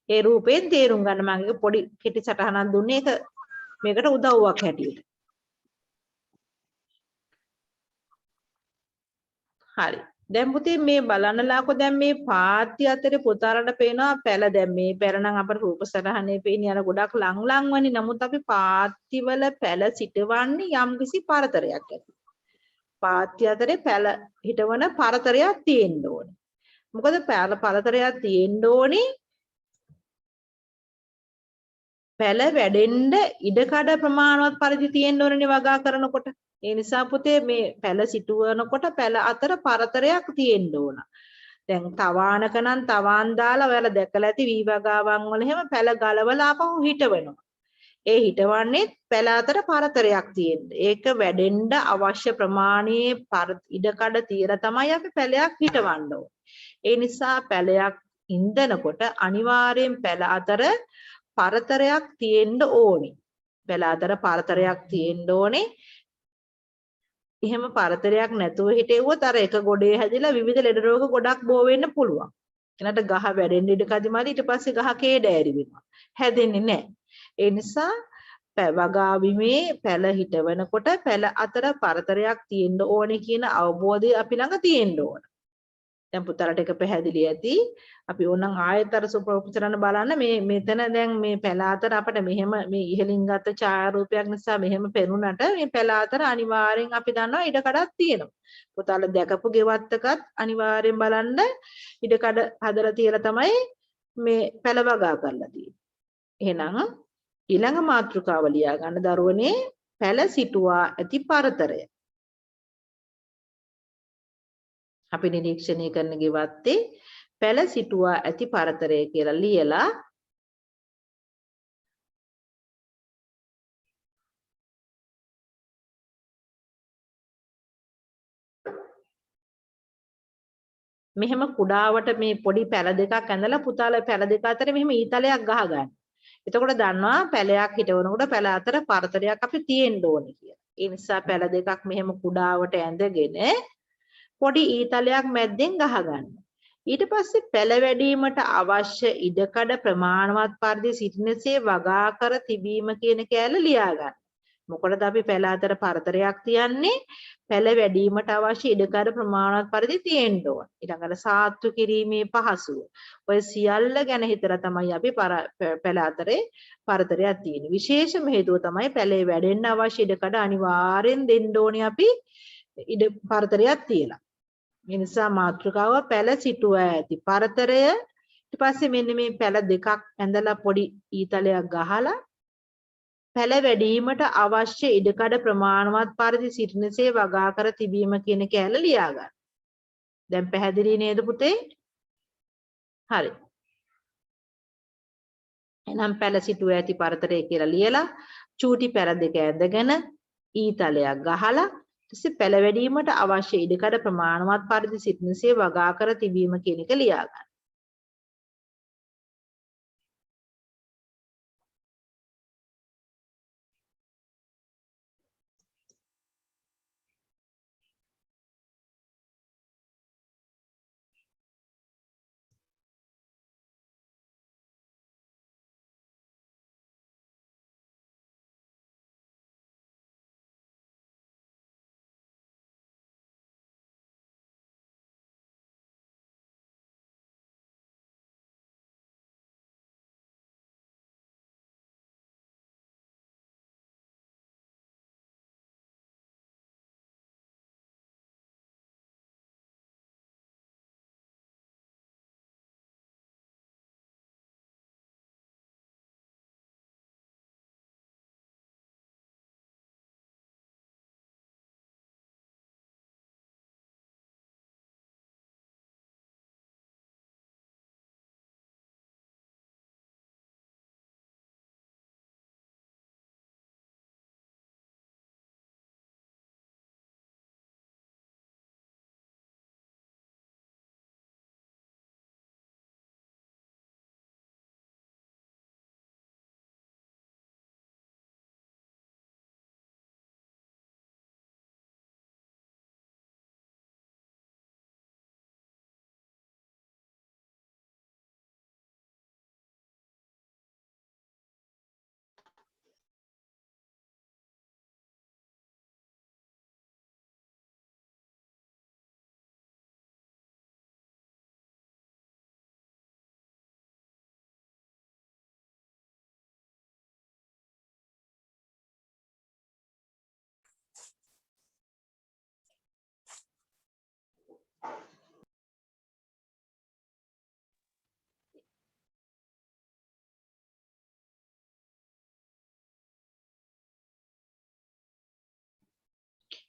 ඒ රූපයෙන් තේරුම් ගන්න මම එක පොඩි කෙටි සටහනක් දුන්නේ ඒක මේකට උදව්වක් හැටියට. හරි. දැන් පුතේ මේ බලන්නලාකෝ දැන් මේ පාත්‍ය අතරේ පුතාලට පේනවා පැල දැන් මේ පැල නම් අපේ රූප සටහනේ පේන්නේ අර ගොඩක් ලං වනේ. නමුත් අපි පාත්‍ය වල පැල සිටවන්නේ යම්කිසි පරතරයක් ඇති. පාත්‍ය අතරේ පැල හිටවන පරතරයක් තියෙන්න ඕනේ. මොකද පරතරයක් තියෙන්න ඕනේ පැල වැඩෙන්න ඉඩකඩ ප්‍රමාණවත් පරිදි තියෙන්න ඕනේ වගා කරනකොට. ඒ නිසා පුතේ මේ පැල සිටුවනකොට පැල අතර පරතරයක් තියෙන්න ඕන. දැන් තවානක නම් තවාන් දාලා ඔයාලා දැකලා ඇති වී වගාවන් වල එහෙම පැල ගලවලා ආපහු හිටවනවා. ඒ හිටවන්නේ පැල අතර පරතරයක් තියෙන්න. ඒක වැඩෙන්න අවශ්‍ය ප්‍රමාණයේ ඉඩකඩ තියලා තමයි අපි පැලයක් හිටවන්න ඕනේ. ඒ නිසා පැලයක් ඉන්දනකොට අනිවාර්යෙන් පැල අතර පරතරයක් තියෙන්න ඕනේ. පැල අතර පරතරයක් තියෙන්න ඕනේ. එහෙම පරතරයක් නැතුව හිටෙව්වොත් අර එක ගොඩේ හැදිලා විවිධ ලෙඩ රෝග ගොඩක් බෝ වෙන්න පුළුවන්. එනට ගහ වැඩෙන්න ඉඩ කදිමාලි ඊට පස්සේ ගහ කේඩෑරි වෙනවා. හැදෙන්නේ නැහැ. ඒ නිසා වගා බිමේ පැල හිටවනකොට පැල අතර පරතරයක් තියෙන්න ඕනේ කියන අවබෝධය අපි ළඟ තියෙන්න ඕන. දැන් පුතාලට එක පැහැදිලි ඇති. අපි ඕනනම් ආයෙත් අර සුපරොපචරණ බලන්න මේ මෙතන දැන් මේ පැල අතර අපිට මෙහෙම මේ ඉහලින් ගත්ත ඡායාරූපයක් නිසා මෙහෙම පෙනුනට මේ පැල අතර අනිවාර්යෙන් අපි දන්නවා ඉඩකඩක් තියෙනවා. පුතාලා දැකපු ගෙවත්තකත් අනිවාර්යෙන් බලන්න ඉඩකඩ හදලා තියලා තමයි මේ පැල වගා කරලා තියෙන්නේ. එහෙනම් ඊළඟ මාතෘකාව ලියා ගන්න දරුවනේ පැල සිටුවා ඇති පරතරය. අපි නිරීක්ෂණය කරන ගෙවත්තේ පැල සිටුවා ඇති පරතරය කියලා ලියලා මෙහෙම කුඩාවට මේ පොඩි පැල දෙකක් ඇඳලා පුතාලා පැල දෙක අතර මෙහෙම ඊතලයක් ගහගන්න. එතකොට දන්නවා පැලයක් හිටවනකොට පැල අතර පරතරයක් අපි තියෙන්න ඕනේ කියලා. ඒ නිසා පැල දෙකක් මෙහෙම කුඩාවට ඇඳගෙන පොඩි ඊතලයක් මැද්දෙන් ගහගන්න. ඊට පස්සේ පැල වැඩිවීමට අවශ්‍ය ඉඩකඩ ප්‍රමාණවත් පරිදි සිටිනසේ වගා කර තිබීම කියන කෑල්ල ලියා ගන්න. මොකටද අපි පැල අතර පරතරයක් තියන්නේ? පැල වැඩිවීමට අවශ්‍ය ඉඩකඩ ප්‍රමාණවත් පරිදි තියෙන්න ඕන. ඊළඟට සාත්තු කිරීමේ පහසුව. ඔය සියල්ල ගැන හිතලා තමයි අපි පැල අතරේ පරතරයක් තියෙන්නේ. විශේෂම හේතුව තමයි පැලේ වැඩෙන්න අවශ්‍ය ඉඩකඩ අනිවාර්යෙන් දෙන්න ඕනේ අපි ඉඩ පරතරයක් තියලා. ඒ නිසා මාතෘකාව පැල සිටුවා ඇති පරතරය. ඊට පස්සේ මෙන්න මේ පැල දෙකක් ඇඳලා පොඩි ඊතලයක් ගහලා පැල වැඩිවීමට අවශ්‍ය ඉඩකඩ ප්‍රමාණවත් පරිදි සිටිනසේ වගා කර තිබීම කියන කෑල්ල ලියා ගන්න. දැන් පැහැදිලි නේද පුතේ? හරි. එහෙනම් පැල සිටුවා ඇති පරතරය කියලා ලියලා චූටි පැල දෙක ඇඳගෙන ඊතලයක් ගහලා ඊටසේ පැල වැඩිවීමට අවශ්‍ය ඉඩකඩ ප්‍රමාණවත් පරිදි සිටිනසේ වගා කර තිබීම කියන එක ලියා ගන්න.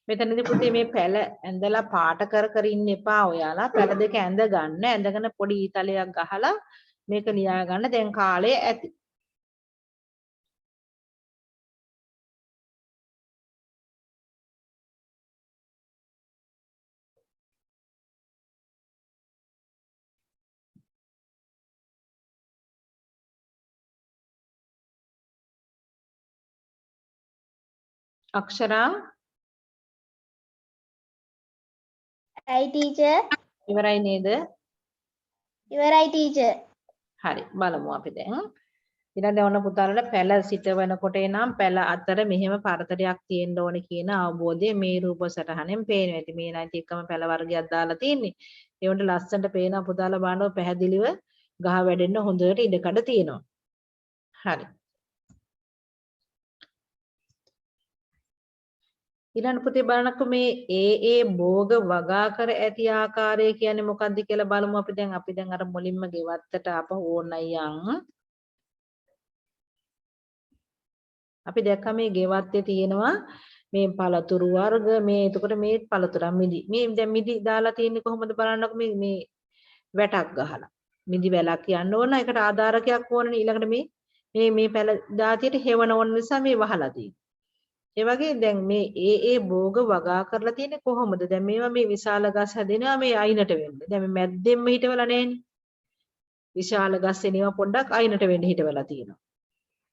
මෙතනදී පුතේ මේ පැල ඇඳලා පාට කර කර ඉන්න එපා ඔයාලා. පැල දෙක ඇඳ ගන්න. ඇඳගෙන පොඩි ඊතලයක් ගහලා මේක ලියා ගන්න. දැන් කාලය ඇති. අක්ෂරා ඇයි ටීචර්? ඉවරයි නේද? ඉවරයි ටීචර්. හරි බලමු අපි දැන්. ඊළඟට ඔන්න පුතාලට පැල සිටවනකොට එනම් පැල අතර මෙහෙම පරතරයක් තියෙන්න ඕනේ කියන අවබෝධය මේ රූප සටහනෙන් පේනවා. ඉතින් මේ නැති එකම පැල වර්ගයක් දාලා තියෙන්නේ. ඒ වුණට ලස්සනට පේනවා පුතාලා බලනවා පැහැදිලිව ගහ වැඩෙන්න හොඳට ඉඩකඩ තියෙනවා. හරි. ඊළඟ පුතේ බලනකො මේ ඒ භෝග වගා කර ඇති ආකාරය කියන්නේ මොකක්ද කියලා බලමු අපි දැන් අර මුලින්ම ගෙවත්තට අප ඕනයි යන්. අපි දැක්කම මේ ගෙවත්තේ තියෙනවා මේ පළතුරු වර්ග මේ එතකොට මේ පළතුරන් මිදි මේ දැන් මිදි දාලා තියෙන්නේ කොහොමද බලන්නකො මේ වැටක් ගහලා මිදි වැලක් යන්න ඕන ඒකට ආධාරකයක් ඕනනේ ඊළඟට මේ පැල දාතියට හෙවන ඕන නිසා මේ වහලා තියෙන්නේ ඒ වගේ දැන් මේ ඒ භෝග වගා කරලා තියෙන්නේ කොහොමද දැන් මේවා මේ විශාල ගස් හැදෙනවා මේ අයිනට වෙන්න දැන් මේ මැද්දෙන්ම හිටවලා නැහැනේ විශාල ගස් එනවා පොඩ්ඩක් අයිනට වෙන්න හිටවලා තියෙනවා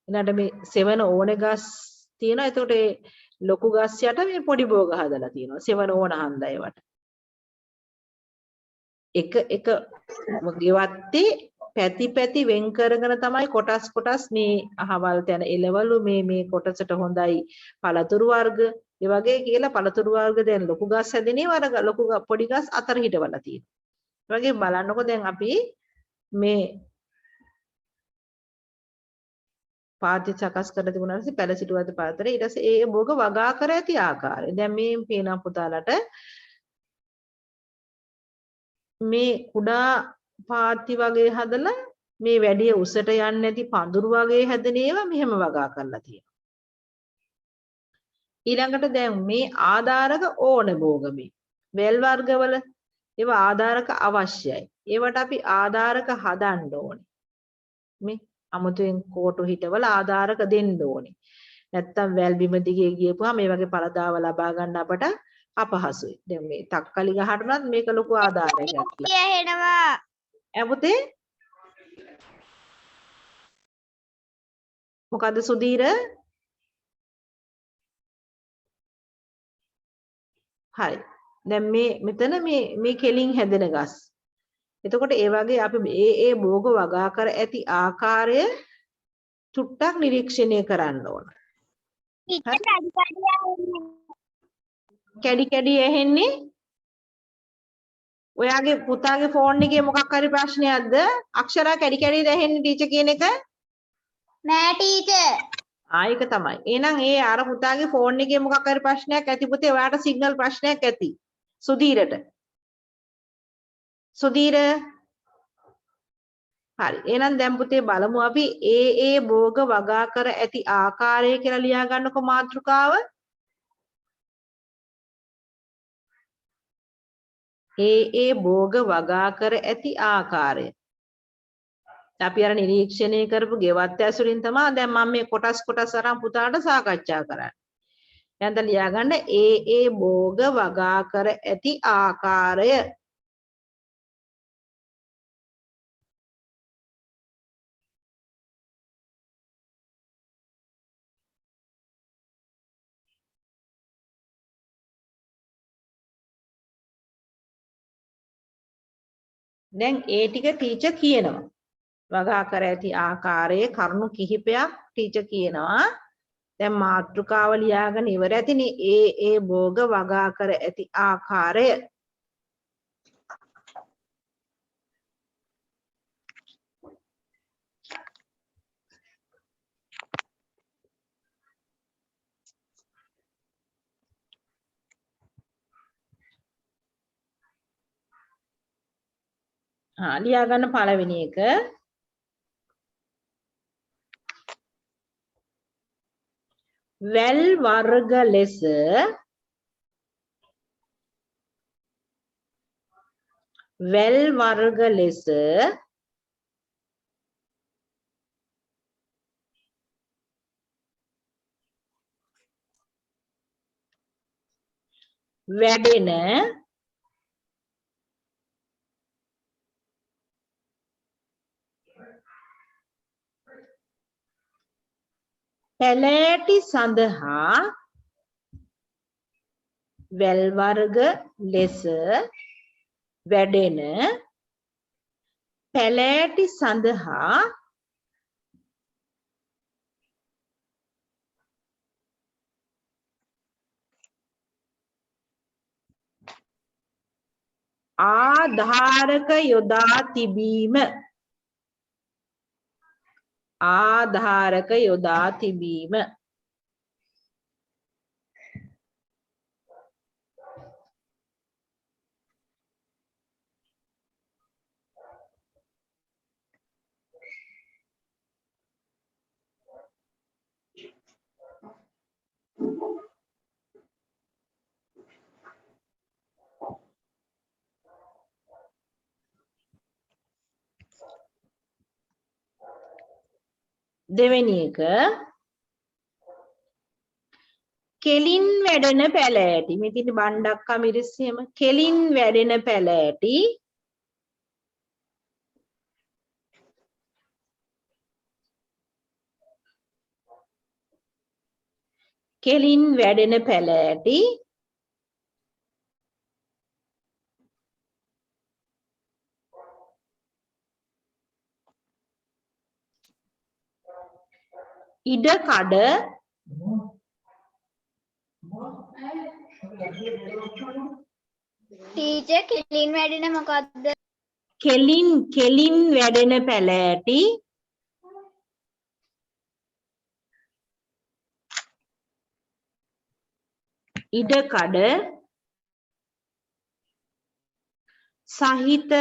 ඊළඟට මේ සෙවන ඕනේ ගස් තියෙනවා එතකොට ඒ ලොකු ගස් යට මේ පොඩි භෝග හදලා තියෙනවා සෙවන ඕන හන්දා ඒවට එක ගෙවත්තේ පැති වෙන් කරගෙන තමයි කොටස් මේ අහවල් තැන එළවලු මේ කොටසට හොඳයි පළතුරු වර්ග ඒ වගේ කියලා පළතුරු වර්ග දැන් ලොකු ගස් හැදෙනේ වර ලොකු පොඩි ගස් අතර හිටවලා තියෙනවා. ඒ වගේ බලන්නකො දැන් අපි මේ පාටි සකස් කර තිබුණා ඊට පස්සේ පැල සිටුවද පාතරේ ඊට පස්සේ ඒ භෝග වගා කර ඇති ආකාරය. දැන් මේ පේන පුතාලට මේ කුඩා පාත්ති වගේ හදලා මේ වැඩි උසට යන්නේ නැති පඳුරු වගේ හැදෙන ඒවා මෙහෙම වගා කරලා තියෙනවා. ඊළඟට දැන් මේ ආධාරක ඕන භෝගමේ වැල් වර්ගවල ඒවා ආධාරක අවශ්‍යයි. ඒවට අපි ආධාරක හදන්න ඕනේ. මේ අමුතුවෙන් කෝටු හිටවල ආධාරක දෙන්න ඕනේ. නැත්තම් වැල් බිම දිගේ ගියපුවා මේ වගේ පළදාව ලබා ගන්න අපට අපහසුයි. දැන් මේ තක්කලි ගහට උනත් මේක ලොකු ආධාරයක්. ඇහෙනවා. ඇපුතේ මොකද්ද සුදීර? හරි. දැන් මෙතන මේ කෙලින් හැදෙන ගස්. එතකොට ඒ වගේ අපි ඒ භෝග වගා කර ඇති ආකාරය චුට්ටක් නිරීක්ෂණය කරන්න ඕන. කැඩි ඇහෙන්නේ ඔයාගේ පුතාගේ ෆෝන් එකේ මොකක් හරි ප්‍රශ්නයක්ද? අක්ෂරා කැඩි ඇහෙන්නේ ටීචර් කියන එක? නෑ ටීචර්. ඒක තමයි. එහෙනම් ඒ අර පුතාගේ ෆෝන් එකේ මොකක් හරි ප්‍රශ්නයක් ඇති පුතේ ඔයාට සිග්නල් ප්‍රශ්නයක් ඇති. සුදීරට. සුදීර හරි. එහෙනම් දැන් පුතේ බලමු අපි ඒ භෝග වගා කර ඇති ආකාරය කියලා ලියා ගන්නකො මාතෘකාව. ඒ භෝග වගා කර ඇති ආකාරය. අපි අර නිරීක්ෂණය කරපු ගෙවත් ඇසුරින් තමයි දැන් මම මේ කොටස් අරන් පුතාට සාකච්ඡා කරන්නේ. දැන් ලියා ගන්න ඒ භෝග වගා කර ඇති ආකාරය. දැන් ඒ ටික ටීචර් කියනවා. වගා කර ඇති ආකාරයේ කරුණු කිහිපයක් ටීචර් කියනවා. දැන් මාතෘකාව ලියාගෙන ඉවර ඇතිනේ ඒ භෝග වගා කර ඇති ආකාරය. ලියා ගන්න පළවෙනි එක වැල් වර්ග ලෙස වැඩෙන පැලෑටි සඳහා වැල් වර්ග ලෙස වැඩෙන පැලෑටි සඳහා ආධාරක යොදා තිබීම. ආධාරක යොදා තිබීම. දෙවෙනි එක කෙලින් වැඩෙන පැලෑටි. මේ තියෙන බණ්ඩක්කා මිරිස්සෙම කෙලින් වැඩෙන පැලෑටි කෙලින් වැඩෙන පැලෑටි ඉඩකඩ ටීචර් කෙලින් වැඩෙන මොකද්ද? කෙලින් වැඩෙන පැලෑටි ඉඩකඩ සහිත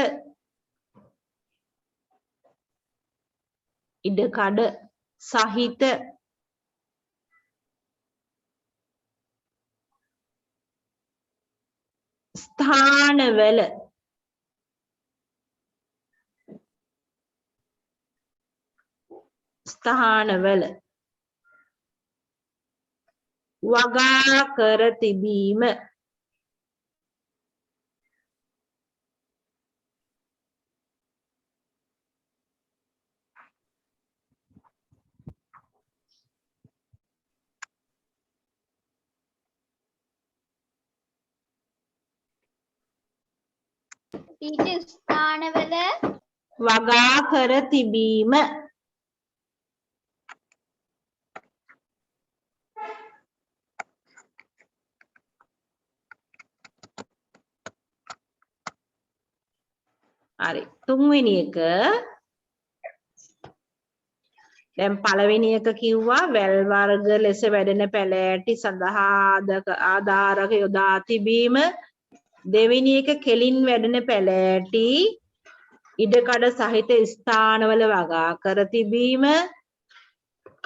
ඉඩකඩ සහිත ස්ථානවල වගා කර තිබීම. ටීචර් ස්ථානවල වගා කර තිබීම. හරි. තුන්වෙනි එක දැන් පළවෙනි එක කිව්වා වැල් වර්ග ලෙස වැඩෙන පැලෑටි සඳහා ආධාරක යොදා තිබීම. දෙවෙනි එක කෙලින් වැඩෙන පැලෑටි ඉඩකඩ සහිත ස්ථානවල වගා කර තිබීම.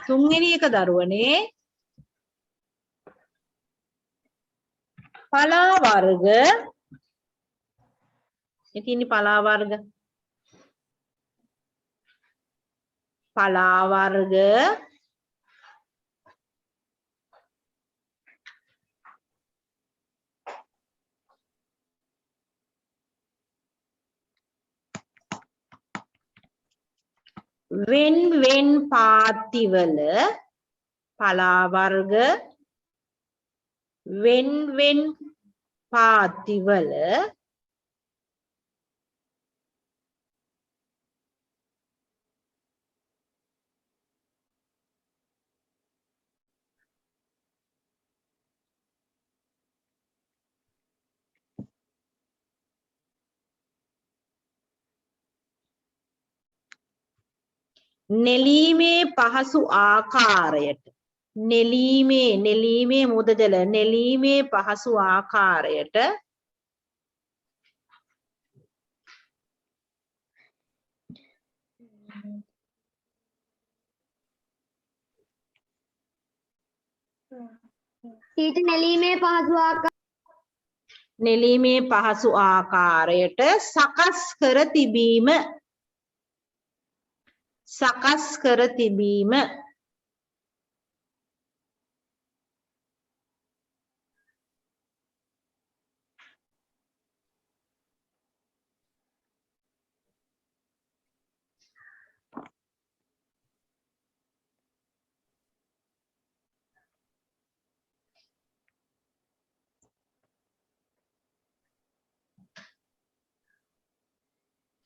තුන්වෙනි එක දරුවනේ පලා වර්ග. ඉතින් පලා වර්ග වෙන් පාත්තිවල පලා වර්ග වෙන් පාත්තිවල නෙලීමේ පහසු ආකාරයට නෙලීමේ මුදදල නෙලීමේ පහසු ආකාරයට ටීචර් නෙලීමේ පහසු ආකාරයට සකස් කර තිබීම.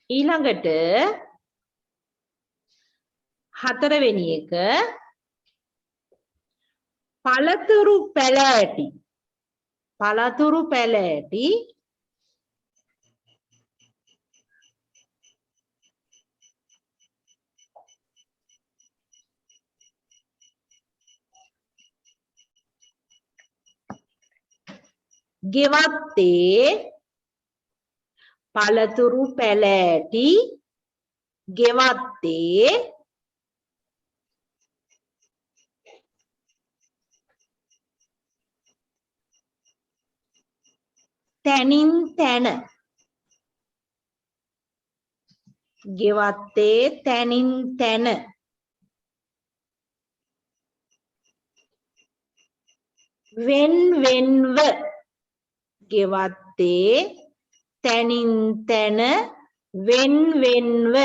ඊළඟට හතරවෙනි එක පළතුරු පැලෑටි ගෙවත්තේ පළතුරු පැලෑටි ගෙවත්තේ තැනින් තැන ගෙවත්තේ තැනින් තැන වෙන් වෙන්ව ගෙවත්තේ තැනින් තැන වෙන් වෙන්ව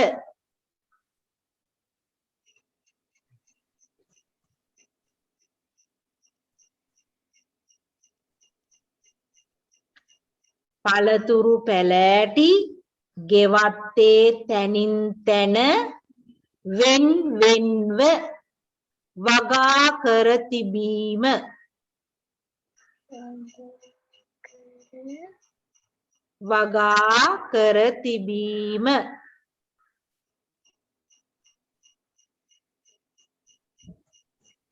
පළතුරු පැලෑටි ගෙවත්තේ තැනින් තැන වෙන් වෙන්ව වගා කර තිබීම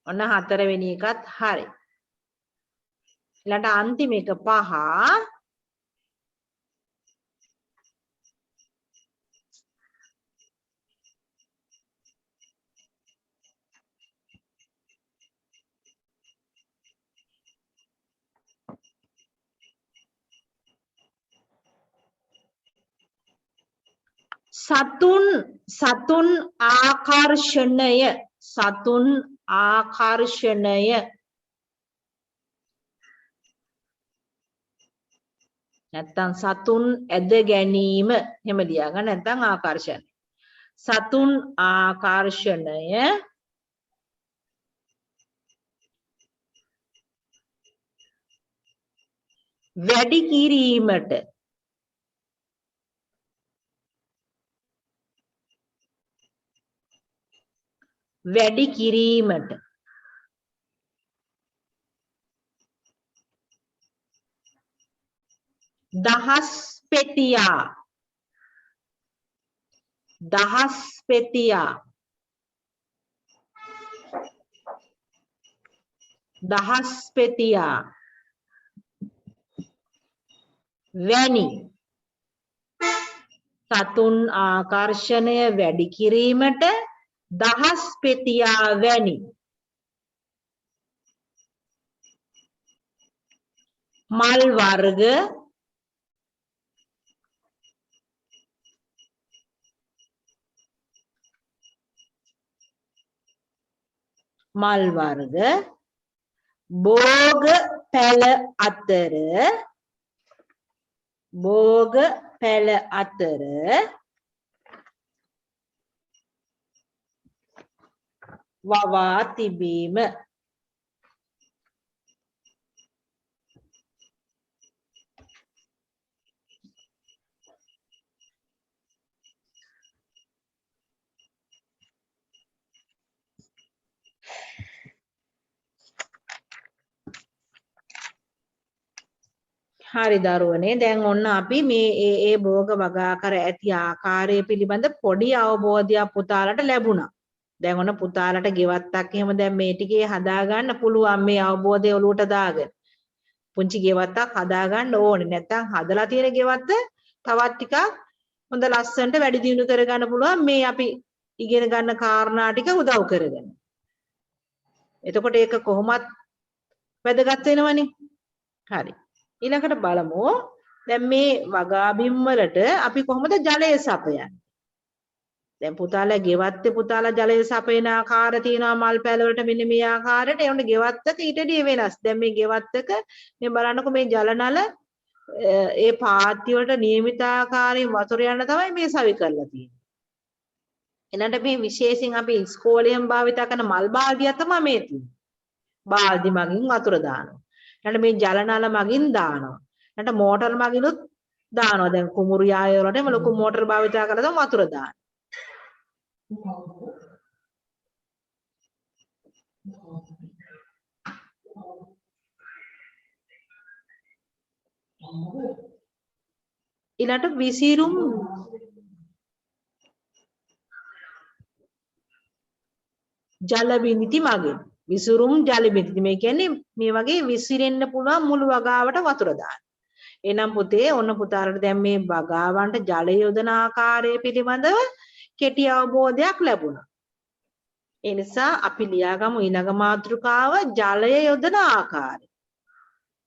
ඔන්න හතරවෙනි එකත් හරි ඊළඟට අන්තිම එක 5 සතුන් ආකර්ෂණය නැත්තම් සතුන් ඇද ගැනීම එහෙම ලියාගන්න නැත්තම් ආකර්ෂණය සතුන් ආකර්ෂණය වැඩි කිරීමට දහස් පෙතියා වැනි සතුන් ආකර්ෂණය වැඩි කිරීමට දහස් පෙතියා වැනි මල් වර්ග භෝග පැල අතර වවා තිබීම හරි දරුවනේ දැන් ඔන්න අපි මේ ඒ භෝග වගා කර ඇති ආකාරය පිළිබඳ පොඩි අවබෝධයක් පුතාලට ලැබුණා. දැන් ඔන්න පුතාලට ගෙවත්තක් එහෙම දැන් මේ ටිකේ හදා ගන්න පුළුවන් මේ අවබෝධය ඔලුවට දාගෙන. පුංචි ගෙවත්තක් හදා ගන්න ඕනේ. නැත්නම් හදලා තියෙන ගෙවත්ත තවත් ටිකක් හොඳ ලස්සනට වැඩි දියුණු කර ගන්න පුළුවන් මේ අපි ඉගෙන ගන්න කාරණා ටික උදව් කරගෙන. එතකොට ඒක කොහොමත් වැදගත් වෙනවනේ. හරි. ඊළඟට බලමු දැන් මේ වගාබිම් වලට අපි කොහොමද ජලය සපයන්නේ? දැන් පුතාලා ගෙවත්තේ පුතාලා ජලය සපයන ආකාර තියෙනවා මල් පැල වලට මෙන්න මේ ආකාරයට. ඒ වුණ ගෙවත්තක ඊටදී වෙනස්. දැන් මේ ගෙවත්තක මේ බලන්නකො මේ ජල නල ඒ පාත්‍ය වලට නියමිත ආකාරයෙන් වතුර යන තමයි මේ සවි කරලා තියෙන්නේ. ඊළඟට මේ විශේෂයෙන් අපි ඉස්කෝලේෙන් භාවිත කරන මල් බාල්දිය තමයි මේ තියෙන්නේ. බාල්දි මගින් වතුර දානවා. ඊළඟට මේ ජල නල මගින් දානවා. ඊළඟට මෝටර මගිනුත් දානවා. දැන් කුමුරු යාය වලට එම ලොකු මෝටර භාවිත කරලා තමයි වතුර දාන්නේ. ඊළඟට විසිරුම් ජල බිඳිති මගින්. විසිරුම් ජල බිඳිති. මේ කියන්නේ මේ වගේ විසිරෙන්න පුළුවන් මුළු වගාවට වතුර දාන්න. එහෙනම් පුතේ ඔන්න පුතාලට දැන් මේ වගාවන්ට ජල යොදන ආකාරය පිළිබඳව කෙටි අවබෝධයක් ලැබුණා. ඒ නිසා අපි ලියාගමු ඊළඟ මාතෘකාව ජලය යොදන ආකාරය.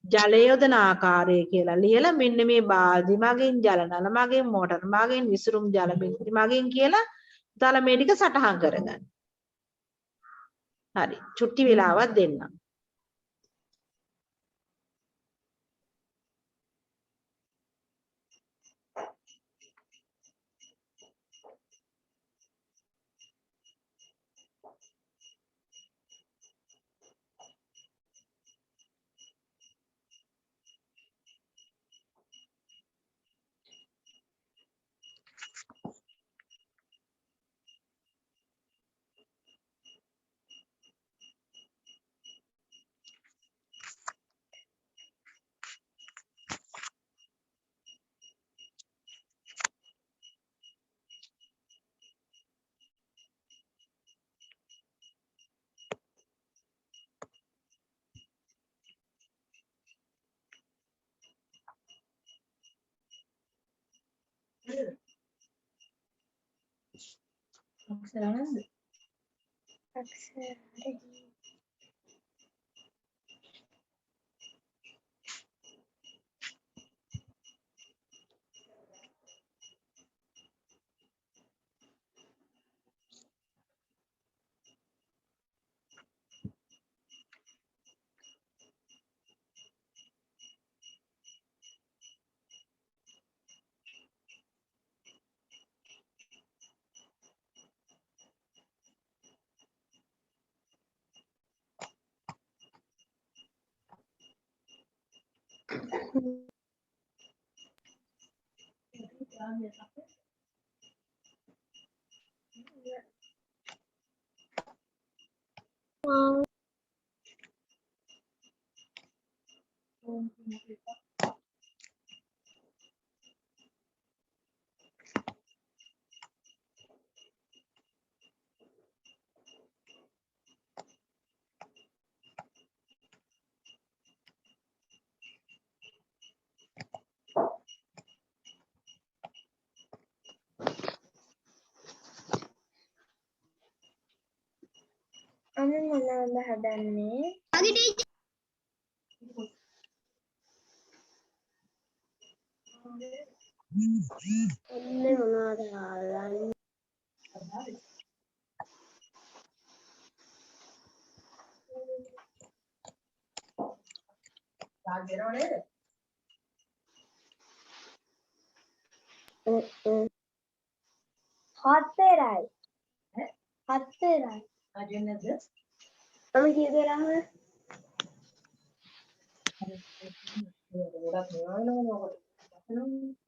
ජලය යොදන ආකාරය කියලා ලියලා මෙන්න මේ බාල්දි මගින් ජල නල මගින් මෝටර මගින් විසිරුම් ජල බිඳිති මගින් කියලා පුතාලා මේ ටික සටහන් කරගන්න. හරි. චුට්ටි වෙලාවක් දෙන්න. අන්න මොනවද හදන්නේ? ඔන්න මොනවද හදන්නේ? හතරයි. හතරයි. අජනද මම කී දෙනාද? ගොඩක් නෝනවනේ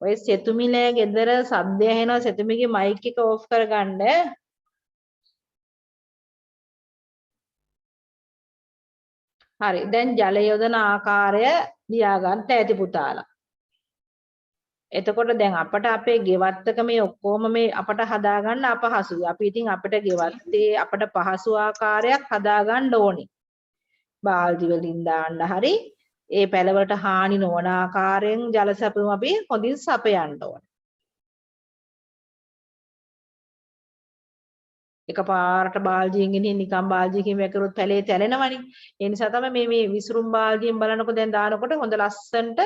ඔය සෙතුමිලේ ගෙදර සද්ද ඇහෙනවා සෙතුමිගේ මයික් එක ඕෆ් කරගන්න. හරි දැන් ජල යොදන ආකාරය ලියා ගන්න ඇති පුතාලා. එතකොට දැන් අපට අපේ ගෙවත්තක මේ ඔක්කොම මේ අපට හදාගන්න අපහසුයි. අපි ඉතින් අපිට ගෙවත්තේ අපට පහසු ආකාරයක් හදාගන්න ඕනේ. බාල්දි වලින් දාන්න හරි ඒ පැලවලට හානි නොවන ආකාරයෙන් ජල සැපුම අපි හොඳින් සපයන්න ඕනේ. එකපාරට බාල්දියෙන් ගෙනින් නිකන් බාල්දියකින් වැකරොත් පැලේ තැලෙනවනේ. ඒ නිසා තමයි මේ විසුරුම් බාල්දියෙන් බලනකොට දැන් දානකොට හොඳ ලස්සනට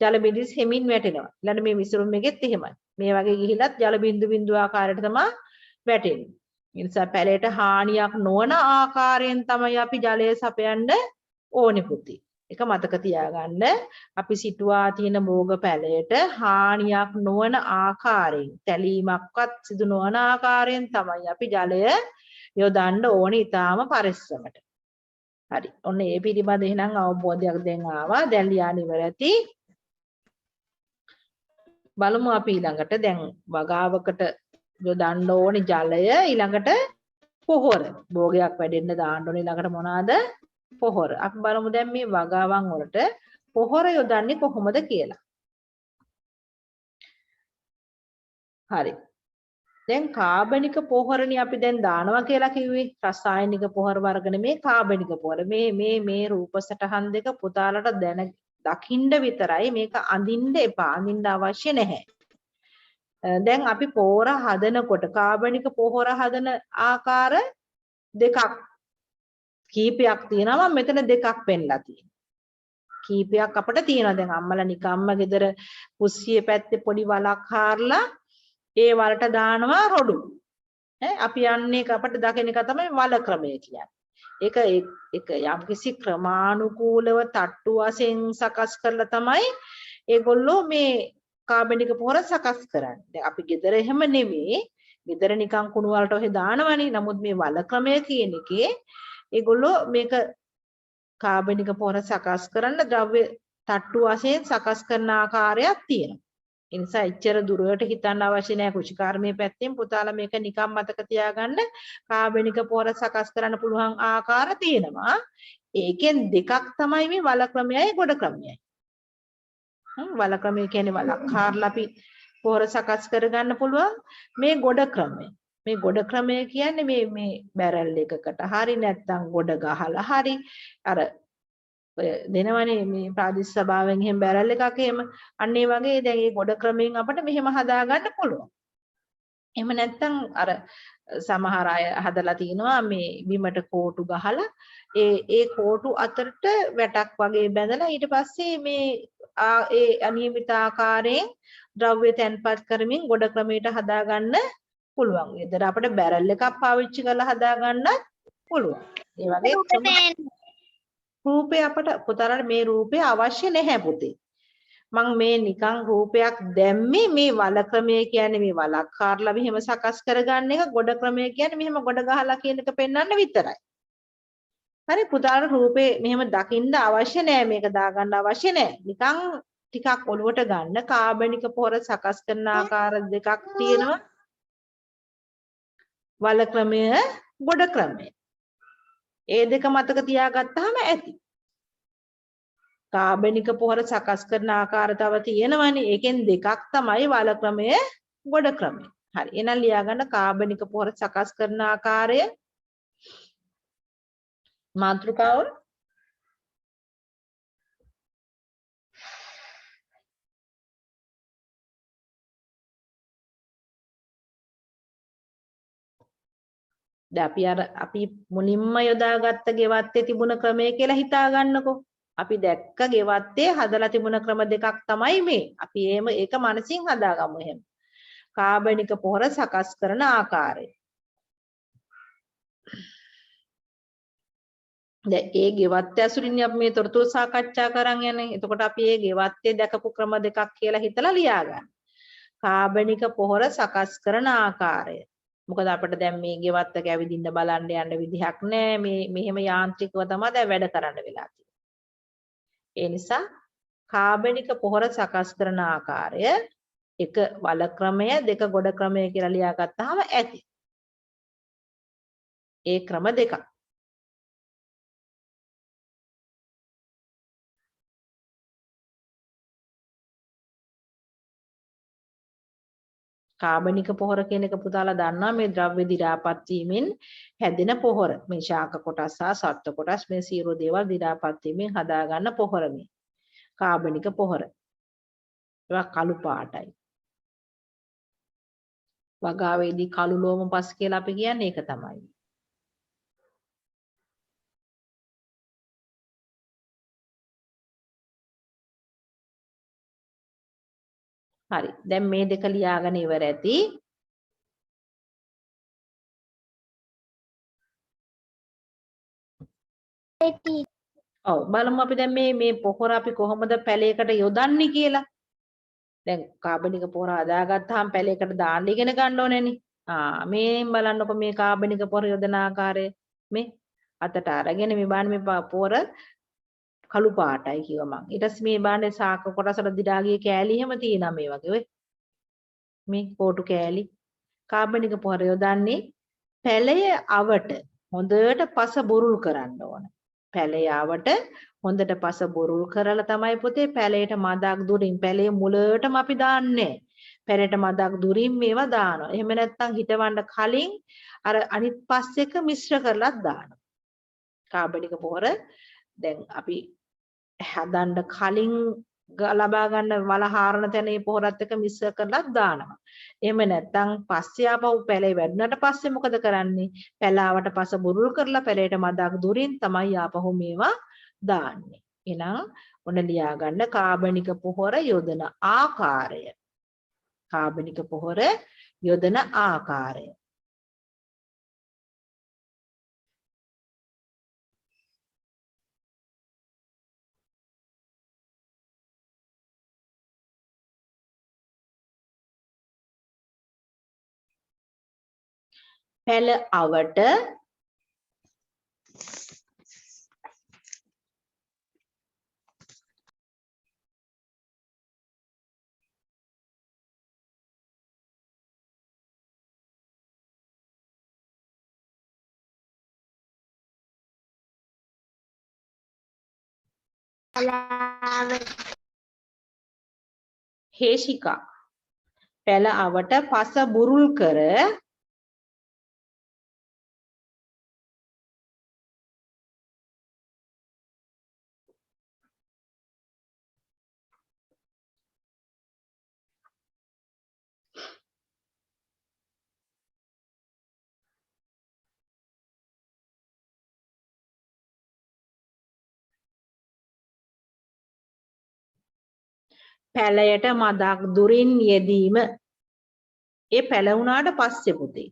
ජල බිඳිස් හැමින් වැටෙනවා. ඊළඟ මේ විසුරුම් එකෙත් එහෙමයි. මේ වගේ ගිහිලත් ජල බිඳු බිඳු ආකාරයට තමයි වැටෙන්නේ. ඒ නිසා පැලේට හානියක් නොවන ආකාරයෙන් තමයි අපි ජලය සපයන්න ඕනේ පුතේ. එක මතක තියාගන්න. අපි සිටුවා තියෙන භෝග පැලයට හානියක් නොවන ආකාරයෙන් තැලීමක්වත් සිදු නොවන ආකාරයෙන් තමයි අපි ජලය යොදන්න ඕනේ ඊටාම පරිස්සමට. හරි. ඔන්න ඒ පිළිබඳ එහෙනම් අවබෝධයක් දැන් ආවා. දැන් ලියාන ඉවර ඇති. බලමු අපි ඊළඟට දැන් වගාවකට යොදන්න ඕනේ ජලය ඊළඟට පොහොර. භෝගයක් වැඩෙන්න දාන්න ඕනේ ඊළඟට මොනවාද? පොහොර. අපි බලමු දැන් මේ වගාවන් වලට පොහොර යොදන්නේ කොහොමද කියලා. හරි. දැන් කාබනික පොහොරනේ අපි දැන් දානවා කියලා කිව්වේ. රසායනික පොහොර වර්ග නෙමේ කාබනික පොහොර. මේ රූප සටහන් දෙක පුතාලට දකින්න විතරයි මේක අඳින්න එපා. අඳින්න අවශ්‍ය නැහැ. දැන් අපි පොහොර හදනකොට කාබනික පොහොර හදන ආකාර දෙකක් කීපයක් තියෙනවා. මෙතන දෙකක් පෙන්නලා තියෙනවා. කීපයක් අපිට තියෙනවා. දැන් අම්මලා නිකම්ම ගෙදර කුස්සියේ පැත්තේ පොඩි වලක් හාරලා ඒ වලට දානවා රොඩු. අපි යන්නේ අපිට දකින එක තමයි වල ක්‍රමය කියන්නේ. ඒක යම්කිසි ක්‍රමානුකූලව තට්ටු වශයෙන් සකස් කරලා තමයි ඒගොල්ලෝ මේ කාබනික පොහොර සකස් කරන්නේ. දැන් අපි ගෙදර එහෙම නෙමෙයි. ගෙදර නිකන් කුණු වලට ඔහෙ දානවනේ. නමුත් මේ වල ක්‍රමය කියන එකේ ඒගොල්ලෝ මේක කාබනික පොහොර සකස් කරන්න ද්‍රව්‍ය තට්ටු වශයෙන් සකස් කරන ආකාරයක් තියෙනවා. ඒ නිසා එච්චර දුරට හිතන්න අවශ්‍ය නැහැ. කෘෂිකාර්මයේ පැත්තෙන් පුතාලා මේක නිකන් මතක තියාගන්න. කාබනික පොහොර සකස් කරන්න පුළුවන් ආකාර තියෙනවා. ඒකෙන් දෙකක් තමයි මේ වල ක්‍රමයයි ගොඩ ක්‍රමයයි. වල ක්‍රමය කියන්නේ වලක් හාරලා අපි පොහොර සකස් කරගන්න පුළුවන්. මේ ගොඩ ක්‍රමය. මේ ගොඩ ක්‍රමය කියන්නේ මේ බැරල් එකකට හරි නැත්නම් ගොඩ ගහලා හරි අර ඔය දෙනවනේ මේ ප්‍රාදේශීය සභාවෙන් එහෙම බැරල් එකක් එහෙම අන්න ඒ වගේ දැන් මේ ගොඩ ක්‍රමයෙන් අපිට මෙහෙම හදාගන්න පුළුවන්. එහෙම නැත්නම් අර සමහර අය හදලා තිනවා මේ බිමට කෝටු ගහලා ඒ කෝටු අතරට වැටක් වගේ බැඳලා ඊට පස්සේ මේ ඒ අනියමිත ආකාරයෙන් ද්‍රව්‍ය තැන්පත් කරමින් ගොඩ ක්‍රමයට හදාගන්න පුළුවන්. ඒතර අපිට බැරල් එකක් පාවිච්චි කරලා හදාගන්නත් පුළුවන්. ඒ වගේ රූපේ අපට පුතාලට මේ රූපේ අවශ්‍ය නැහැ පුතේ. මම මේ නිකන් රූපයක් දැම්මේ මේ වල ක්‍රමය කියන්නේ මේ වලක් කාරලා මෙහෙම සකස් කරගන්න එක ගොඩ ක්‍රමය කියන්නේ මෙහෙම ගොඩ ගහලා කියන එක පෙන්වන්න විතරයි. හරි පුතාලට රූපේ මෙහෙම දකින්න අවශ්‍ය නැහැ මේක දාගන්න අවශ්‍ය නැහැ. නිකන් ටිකක් ඔලුවට ගන්න කාබනික පොහොර සකස් කරන ආකාර දෙකක් තියෙනවා. වල ක්‍රමය ගොඩ ක්‍රමය. ඒ දෙක මතක තියාගත්තාම ඇති. කාබනික පොහොර සකස් කරන ආකාර තව තියෙනවනේ. ඒකෙන් දෙකක් තමයි වල ක්‍රමය ගොඩ ක්‍රමය. හරි. එහෙනම් ලියා ගන්න කාබනික පොහොර සකස් කරන ආකාරය මාතෘකාව දැන් අපි මුලින්ම යොදාගත්ත ගෙවත්තේ තිබුණ ක්‍රමය කියලා හිතා ගන්නකෝ. අපි දැක්ක ගෙවත්තේ හදලා තිබුණ ක්‍රම දෙකක් තමයි මේ. අපි ඒක මනසින් හදාගමු එහෙම. කාබනික පොහොර සකස් කරන ආකාරය. දැන් ඒ ගෙවත්තේ ඇසුරින් අපි මේ තොරතුරු සාකච්ඡා කරන් යන්නේ. එතකොට අපි මේ ගෙවත්තේ දැකපු ක්‍රම දෙකක් කියලා හිතලා ලියා ගන්න. කාබනික පොහොර සකස් කරන ආකාරය. මොකද අපිට දැන් මේ ගෙවත්ත කැවිදින්න බලන්න යන්න විදිහක් නැහැ. මෙහෙම යාන්ත්‍රිකව තමයි දැන් වැඩ කරන්න වෙලා තියෙන්නේ. ඒ නිසා කාබනික පොහොර සකස් කරන ආකාරය එක වල ක්‍රමය දෙක ගොඩ ක්‍රමය කියලා ලියාගත්තාම ඇති. ඒ ක්‍රම දෙකක්. කාබනික පොහොර කියන එක පුතාලා දන්නවා මේ ද්‍රව්‍ය දි รา පත් වීමෙන් හැදෙන පොහොර. මේ ශාක කොටස් සහ සත්ව කොටස් මේ සියලු දේවල් දි รา පත් වීමෙන් හදාගන්න පොහොර මේ. කාබනික පොහොර. ඒවා කළු පාටයි. වගාවේදී කළු ලෝම පස් කියලා අපි කියන්නේ ඒක තමයි. හරි. දැන් මේ දෙක ලියාගෙන ඉවර ඇති. ඔව් බලමු අපි දැන් මේ පොහොර අපි කොහොමද පැලයකට යොදන්නේ කියලා. දැන් කාබනික පොහොර හදාගත්තාම පැලයකට දාන්න ඉගෙන ගන්න ඕනේනේ. මේ බලන්නකො මේ කාබනික පොහොර යොදන ආකාරය. මේ අතට අරගෙන මේ බාන්න මේ පොහොර කළු පාටයි කිව්වා මං. ඊට පස්සේ මේ බාන්නේ ශාක කොටසට දිඩාගේ කෑලි එහෙම තියෙනවා මේ වගේ ඔය. මේ කෝටු කෑලි. කාබනික පොහොර යොදන්නේ පැලය අවට හොඳට පස බොරුල් කරන්න ඕන. පැලය අවට හොඳට පස බොරුල් කරලා තමයි පුතේ පැලයට මදක් දුරින් පැලේ මුලටම අපි දාන්නේ. පැලයට මදක් දුරින් මේවා දානවා. එහෙම නැත්නම් හිටවන්න කලින් අර අනිත් පස් එක මිශ්‍ර කරලත් දානවා. කාබනික පොහොර දැන් අපි හදන්න කලින් ලබා ගන්න වල හාරන තැන මේ පොහොරත් එක්ක මිශ්‍ර කරලත් දානවා. එහෙම නැත්නම් පස්සේ ආපහු පැලේ වැඩුණාට පස්සේ මොකද කරන්නේ? පැලාවට පස බුරුල් කරලා පැලේට මදක් දුරින් තමයි ආපහු මේවා දාන්නේ. එහෙනම් ඔන්න ලියා ගන්න කාබනික පොහොර යොදන ආකාරය. කාබනික පොහොර යොදන ආකාරය. පැල අවට හේෂිකා පැල අවට පස බුරුල් කර පැලයට මදක් දුරින් යෙදීම. ඒ පැල වුණාට පස්සේ පුතේ.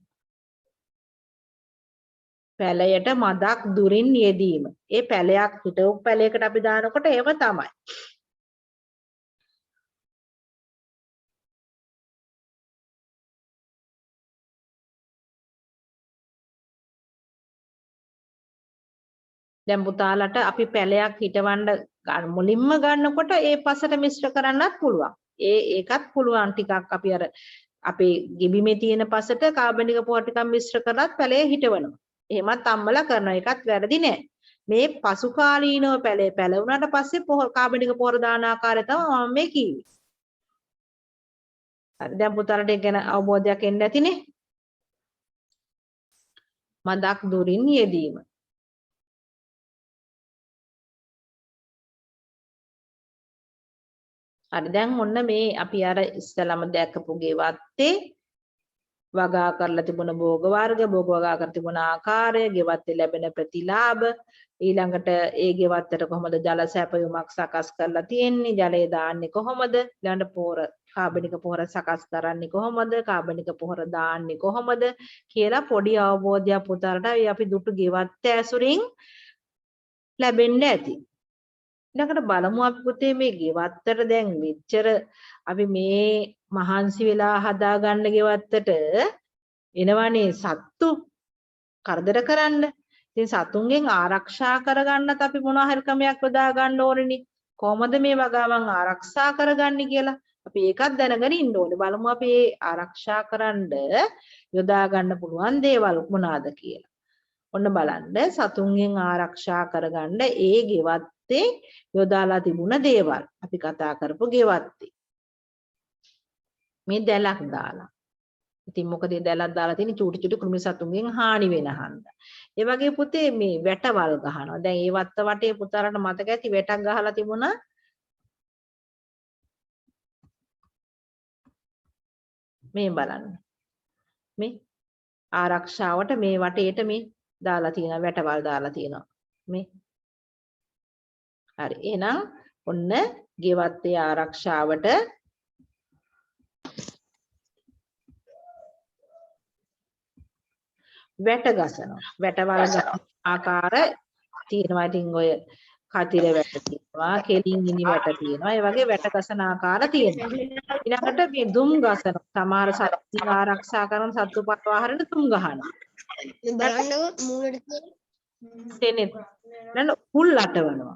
පැලයට මදක් දුරින් යෙදීම. ඒ පැලයක් හිටවු පැලයකට අපි දානකොට ඒව තමයි. දැන් පුතාලට අපි පැලයක් හිටවන්න මුලින්ම ගන්නකොට ඒ පසට මිශ්‍ර කරන්නත් පුළුවන්. ඒකත් පුළුවන් ටිකක් අපි අර අපේ ගෙබිමේ තියෙන පසට කාබනික පොහොර ටිකක් මිශ්‍ර කරලත් පැලේ හිටවනවා. එහෙමත් අම්මලා කරනවා. ඒකත් වැරදි නෑ. මේ පසු කාලීනව පැල වුණාට පස්සේ කාබනික පොහොර දාන ආකාරය තමයි මම මේ කිව්වේ. හරි දැන් පුතාලට ඒක ගැන අවබෝධයක් එන්න ඇතිනේ. මදක් දුරින් යෙදීම. හරි දැන් ඔන්න මේ අපි අර ඉස්සලම දැක්කපු ගෙවත්තේ වගා කරලා තිබුණ භෝග වර්ග භෝග වගා කර තිබුණ ආකාරය ගෙවත්තේ ලැබෙන ප්‍රතිලාභ ඊළඟට ඒ ගෙවත්තට කොහොමද ජල සැපයුමක් සකස් කරලා තියෙන්නේ ජලය දාන්නේ කොහොමද ඊළඟට පොහොර කාබනික පොහොර සකස් කරන්නේ කොහොමද කාබනික පොහොර දාන්නේ කොහොමද කියලා පොඩි අවබෝධයක් පුතාලට අපි දුටු ගෙවත්ත ඇසුරින් ලැබෙන්න ඇති ඊළඟට බලමු අපි පුතේ මේ ගෙවත්තට දැන් මෙච්චර අපි මේ මහන්සි වෙලා හදාගන්න ගෙවත්තට එනවනේ සත්තු කරදර කරන්න. ඉතින් සතුන්ගෙන් ආරක්ෂා කරගන්නත් අපි මොනවා හරි ක්‍රමයක් යොදා ගන්න ඕනේනේ. කොහොමද මේ වගාවන් ආරක්ෂා කරගන්නේ කියලා අපි ඒකත් දැනගෙන ඉන්න ඕනේ. බලමු අපි මේ ආරක්ෂා කරන්න යොදා ගන්න පුළුවන් දේවල් මොනවාද කියලා. ඔන්න බලන්න සතුන්ගෙන් ආරක්ෂා කරගන්න ඒ ගෙවත්තේ යොදාලා තිබුණ දේවල්. අපි කතා කරපු ගෙවත්තේ. මේ දැලක් දාලා. ඉතින් මොකද මේ දැලක් දාලා තියෙන්නේ චූටි කුරුමි සතුන්ගෙන් හානි වෙන හන්දා. ඒ වගේ පුතේ මේ වැටවල් ගහනවා. දැන් ඒ වත්ත වටේ පුතාලට මතක ඇති වැටක් ගහලා තිබුණා. මේ බලන්න. මේ ආරක්ෂාවට මේ වටේට මේ දාලා තියෙනවා වැටවල් දාලා තියෙනවා. මේ හරි. එහෙනම් ඔන්න ගෙවත්තේ ආරක්ෂාවට වැට ගසනවා. වැටවල් ආකාර තියෙනවා. ඉතින් ඔය කතිර වැට තියෙනවා, කෙලින් ඉනි වැට තියෙනවා. ඒ වගේ වැට ගසන ආකාර තියෙනවා. ඊළඟට මේ දුම් ගසනවා. සමහර සත්තු ආරක්ෂා කරන සත්තු පරිවාහරණ දුම් ගහනවා. බලන්න මූලට තෙනේ නේද උගුල් අටවනවා.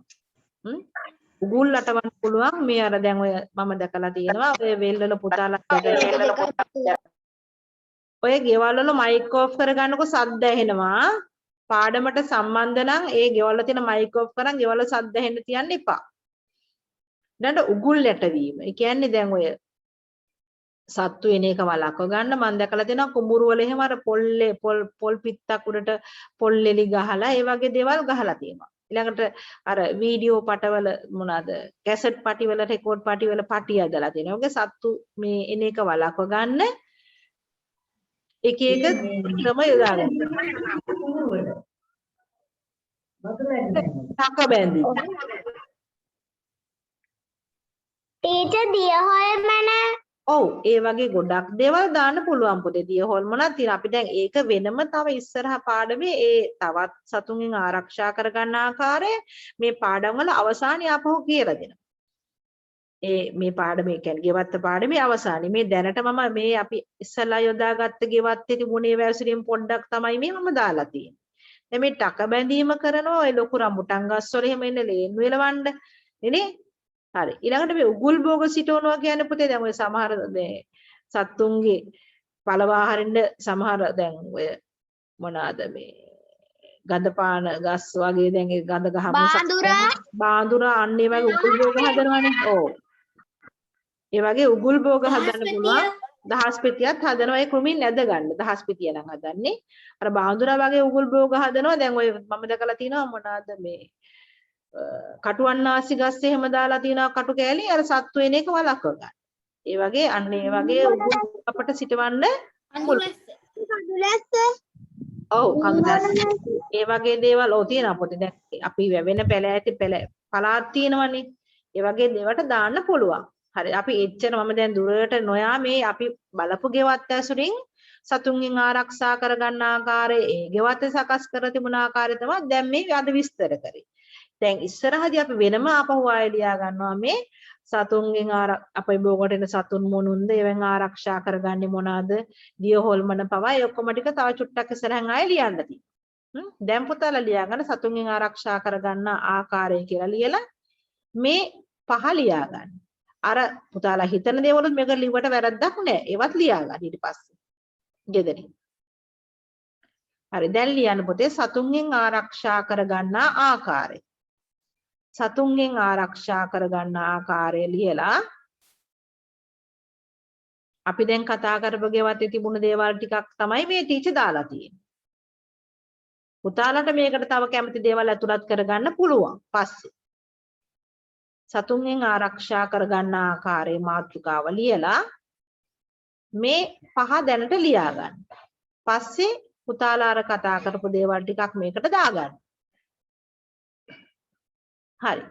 උගුල් අටවන්න පුළුවන් මේ අර දැන් ඔය මම දැකලා තියෙනවා ඔය වෙල්වල පුතාලා ඔය ගෙවල් වල මයික් ඔෆ් කරගන්නකො සද්ද ඇහෙනවා පාඩමට සම්බන්ධ නම් ඒ ගෙවල් වල තියෙන මයික් ඔෆ් කරන් ගෙවල් වල සද්ද ඇහෙන්න තියන්න එපා. ඊළඟට උගුල් යටවීම. ඒ කියන්නේ දැන් ඔය සත්තු එන එක වළක්ව ගන්න මම දැකලා තියෙනවා කුඹුරු වල එහෙම අර පොල් පිත්තක් උඩට පොල් එලි ගහලා ඒ වගේ දේවල් ගහලා තියෙනවා. ඊළඟට අර වීඩියෝ පටවල මොනවාද කැසට් පටිවල රෙකෝඩ් පටිවල පටි ඇදලා තියෙනවා. ඔගේ සත්තු මේ එන එක වළක්ව ගන්න එක එක ක්‍රම යොදා ගන්න. තක බැඳි. ටීචර් දිය හොයමන ඔව් ඒ වගේ ගොඩක් දේවල් දාන්න පුළුවන් පුතේ. දිය හොල්මනක් තියෙනවා. අපි දැන් ඒක වෙනම තව ඉස්සරහා පාඩමේ ඒ තවත් සතුන්ගෙන් ආරක්ෂා කරගන්න ආකාරය මේ පාඩම් වල අවසානයේ ආපහු කියලා දෙනවා. මේ පාඩමේ කියන්නේ ගෙවත්ත පාඩමේ අවසානයේ මේ දැනට මම මේ අපි ඉස්සලා යොදාගත්ත ගෙවත්තේ තිබුණේ වැසිරින් පොඩ්ඩක් තමයි මේ මම දාලා තියෙන්නේ. දැන් මේ ටක බැඳීම කරනවා ඔය ලොකු රඹුටන් ගස් වල එහෙම එන්න ලේන් වෙලවන්න නේ. හරි ඊළඟට මේ උගුල් භෝග සිටවනවා කියන්නේ පුතේ දැන් ඔය සමහර මේ සත්තුන්ගේ පළවා හරින්න සමහර දැන් ඔය මොනවාද මේ ගඳපාන ගස් වගේ දැන් ඒ ගඳ ගහම බාඳුරා අන්න ඒ වගේ උගුල් භෝග හදනවානේ. ඔව් ඒ වගේ උගුල් භෝග හදන්න පුළුවන්. දහස් පිටියත් හදනවා ඒ ක්‍රමින් නැද ගන්න. දහස් පිටිය නම් හදන්නේ. අර බාඳුරා වගේ උගුල් භෝග හදනවා. දැන් ඔය මම දැකලා තියෙනවා මොනවාද මේ කටුවන්නාසි ගස් එහෙම දාලා තියෙනවා කටු කෑලි අර සත්තු එන එක වළක්ව ගන්න. ඒ වගේ අන්න ඒ වගේ උගුල් අපට සිටවන්න ඔව් ඒ වගේ දේවල් ඔව් තියෙනවා පොතේ. දැන් අපි වැවෙන පැල ඇති පළාත් තියෙනවනේ. ඒ වගේ දේවල්ට දාන්න පුළුවන්. හරි අපි එච්චර මම දැන් දුරට නොයා මේ අපි බලපු ගෙවත්ත ඇසුරින් සතුන්ගෙන් ආරක්ෂා කරගන්න ආකාරය ඒ ගෙවත්ත සකස් කර තිබුණ ආකාරය තමයි දැන් මේ අද විස්තර කරේ. දැන් ඉස්සරහදී අපි වෙනම ආපහු ආයෙ ලියා ගන්නවා මේ සතුන්ගෙන් අපේ භෝගට එන සතුන් මොනුන්ද ඒවෙන් ආරක්ෂා කරගන්නේ මොනවාද දිය හොල්මන පවා ඒ ඔක්කොම ටික තව චුට්ටක් ඉස්සරහන් ආයෙ ලියන්න තියෙනවා. දැන් පුතාලා ලියා ගන්න සතුන්ගෙන් ආරක්ෂා කරගන්න ආකාරය කියලා ලියලා මේ පහ ලියා ගන්න. අර පුතාලා හිතන දේවලුත් මේක ලිව්වට වැරද්දක් නෑ. ඒවත් ලියා ගන්න ඊට පස්සේ. ගෙදරින්. හරි දැන් ලියන්න පුතේ සතුන්ගෙන් ආරක්ෂා කරගන්න ආකාරය. සතුන්ගෙන් ආරක්ෂා කරගන්න ආකාරය ලියලා අපි දැන් කතා කරපු ගෙවත්තේ තිබුණ දේවල් ටිකක් තමයි මේ ටීචර් දාලා තියෙන්නේ. පුතාලට මේකට තව කැමති දේවල් අතුලත් කරගන්න පුළුවන් පස්සේ. සතුන්ගෙන් ආරක්ෂා කරගන්න ආකාරයේ මාතෘකාව ලියලා මේ 5 දැනට ලියා ගන්න. පස්සේ පුතාලා අර කතා කරපු දේවල් ටිකක් මේකට දාගන්න. හරි.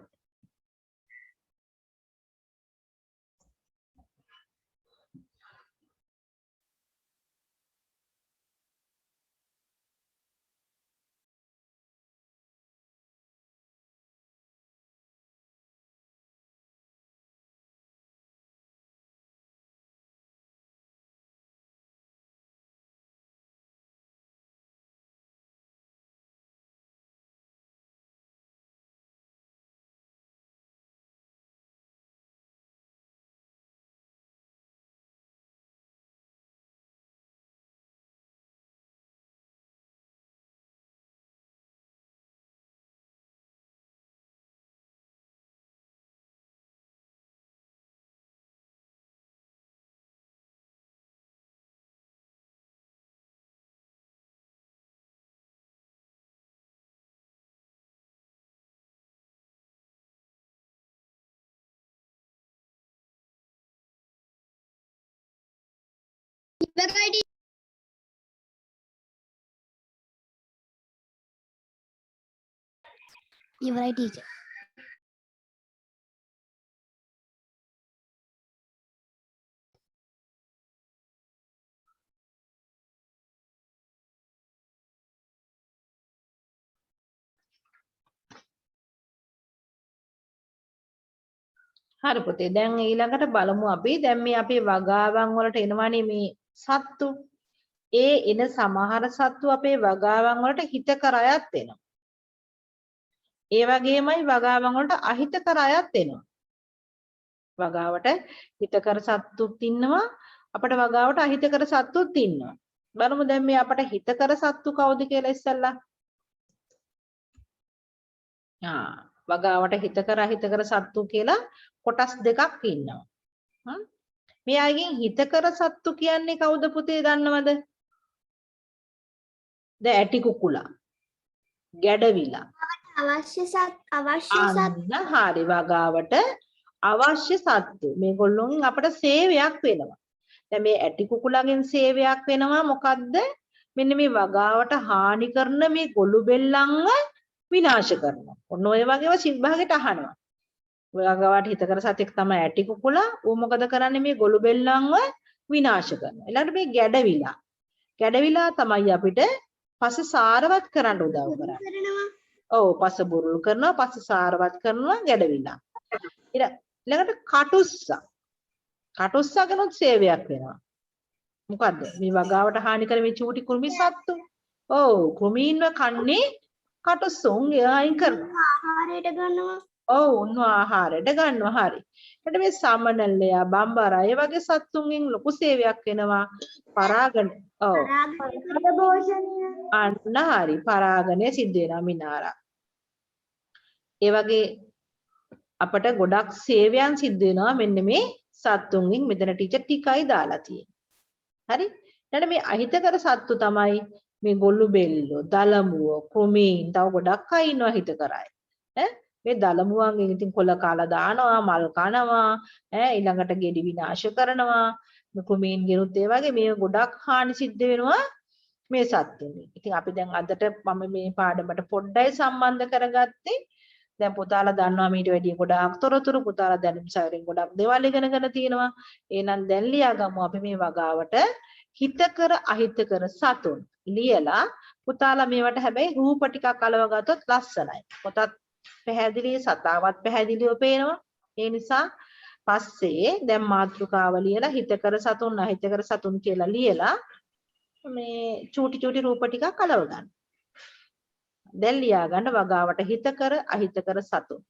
ඉවරයි ටීචර්. හරි පුතේ දැන් ඊළඟට බලමු අපි දැන් මේ අපේ වගාවන් වලට එනවනේ මේ සත්තු. ඒ එන සමහර සත්තු අපේ වගාවන් වලට හිතකර අයත් එනවා. ඒ වගේමයි වගාවන් වලට අහිතකර අයත් එනවා. වගාවට හිතකර සත්තුත් ඉන්නවා අපේ වගාවට අහිතකර සත්තුත් ඉන්නවා. බලමු දැන් මේ අපට හිතකර සත්තු කවුද කියලා ඉස්සල්ලා. වගාවට හිතකර අහිතකර සත්තු කියලා කොටස් දෙකක් ඉන්නවා. මේ අයගෙන් හිතකර සත්තු කියන්නේ කවුද පුතේ දන්නවද? ද ඇටි කුකුලා, ගැඩවිලා. අන්න හරි වගාවට අවශ්‍ය සත්තු. මේගොල්ලොන් අපට සේවයක් වෙනවා. දැන් මේ ඇටි කුකුලාගෙන් සේවයක් වෙනවා මොකද්ද? මෙන්න මේ වගාවට හානි කරන මේ ගොළු බෙල්ලන්ව විනාශ කරනවා. ඔන්න ඔය වගේව සිල්භාගයට අහනවා. වගාවට හිතකර සතෙක් තමයි ඇටි කුකුලා. ඌ මොකද කරන්නේ මේ ගොළු බෙල්ලන්ව විනාශ කරනවා. ඊළඟට මේ ගැඩවිලා. ගැඩවිලා තමයි අපිට පස සාරවත් කරන්න උදව් කරන්නේ. ඔව් පස බුරුල් කරනවා, පස සාරවත් කරනවා ගැඩවිලා. ඊළඟට කටුස්සා. කටුස්සගෙනුත් සේවයක් වෙනවා. මොකද්ද? මේ වගාවට හානි කර මේ චූටි කුරුමි සත්තු. ඔව් කෘමීන්ව කන්නේ කටුස්සුන් අයින් කරනවා. ආහාරයට ගන්නවා. ඔව් උන්ව ආහාරයට ගන්නවා. හරි. ඊට මේ සමනල්ලයා, බම්බරා ඒ වගේ සත්තුන්ගෙන් ලොකු සේවයක් වෙනවා. පරාගන. ඔව්. අන්න හරි. පරාගණය සිද්ධ වෙනවා මිනාරා. ඒ වගේ අපට ගොඩක් සේවයන් සිද්ධ වෙනවා මෙන්න මේ සත්තුන්ගෙන්. මෙතන ටීචර් ටිකයි දාලා තියෙන්නේ. හරි. ඊට මේ අහිතකර සත්තු තමයි මේ ගොළු බෙල්ලෝ, දලමුවෝ, කෘමීන් තව ගොඩක් අය ඉන්නවා හිතකරයි. මේ දලමුවන්ගෙන් ඉතින් කොළ කාලා දානවා, මල් කනවා, ඊළඟට ගෙඩි විනාශ කරනවා. මේ කෘමීන් ගෙනුත් ඒ වගේ මේ ගොඩක් හානි සිද්ධ වෙනවා මේ සත්තුන්ගෙන්. ඉතින් අපි දැන් අදට මම මේ පාඩමට පොඩ්ඩයි සම්බන්ධ කරගත්තේ. දැන් පුතාලා දන්නවා මීට වැඩිය ගොඩාක් තොරතුරු පුතාලා දැනුම් සාරෙන් ගොඩක් දේවල් ඉගෙනගෙන තියෙනවා. එහෙනම් දැන් ලියාගමු අපි මේ වගාවට හිතකර අහිතකර සතුන් ලියලා පුතාලා මේවට හැබැයි රූප ටිකක් අලව ගත්තොත් ලස්සනයි. පොතත් පැහැදිලි සතාවත් පැහැදිලිව පේනවා. ඒ නිසා පස්සේ දැන් මාතෘකාව ලියලා හිතකර සතුන් අහිතකර සතුන් කියලා ලියලා මේ චූටි චූටි රූප ටිකක් අලව ගන්න. දැන් ලියා ගන්න වගාවට හිතකර අහිතකර සතුන්.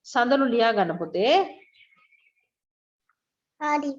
සඳලු ලියා ගන්න පුතේ. හරි.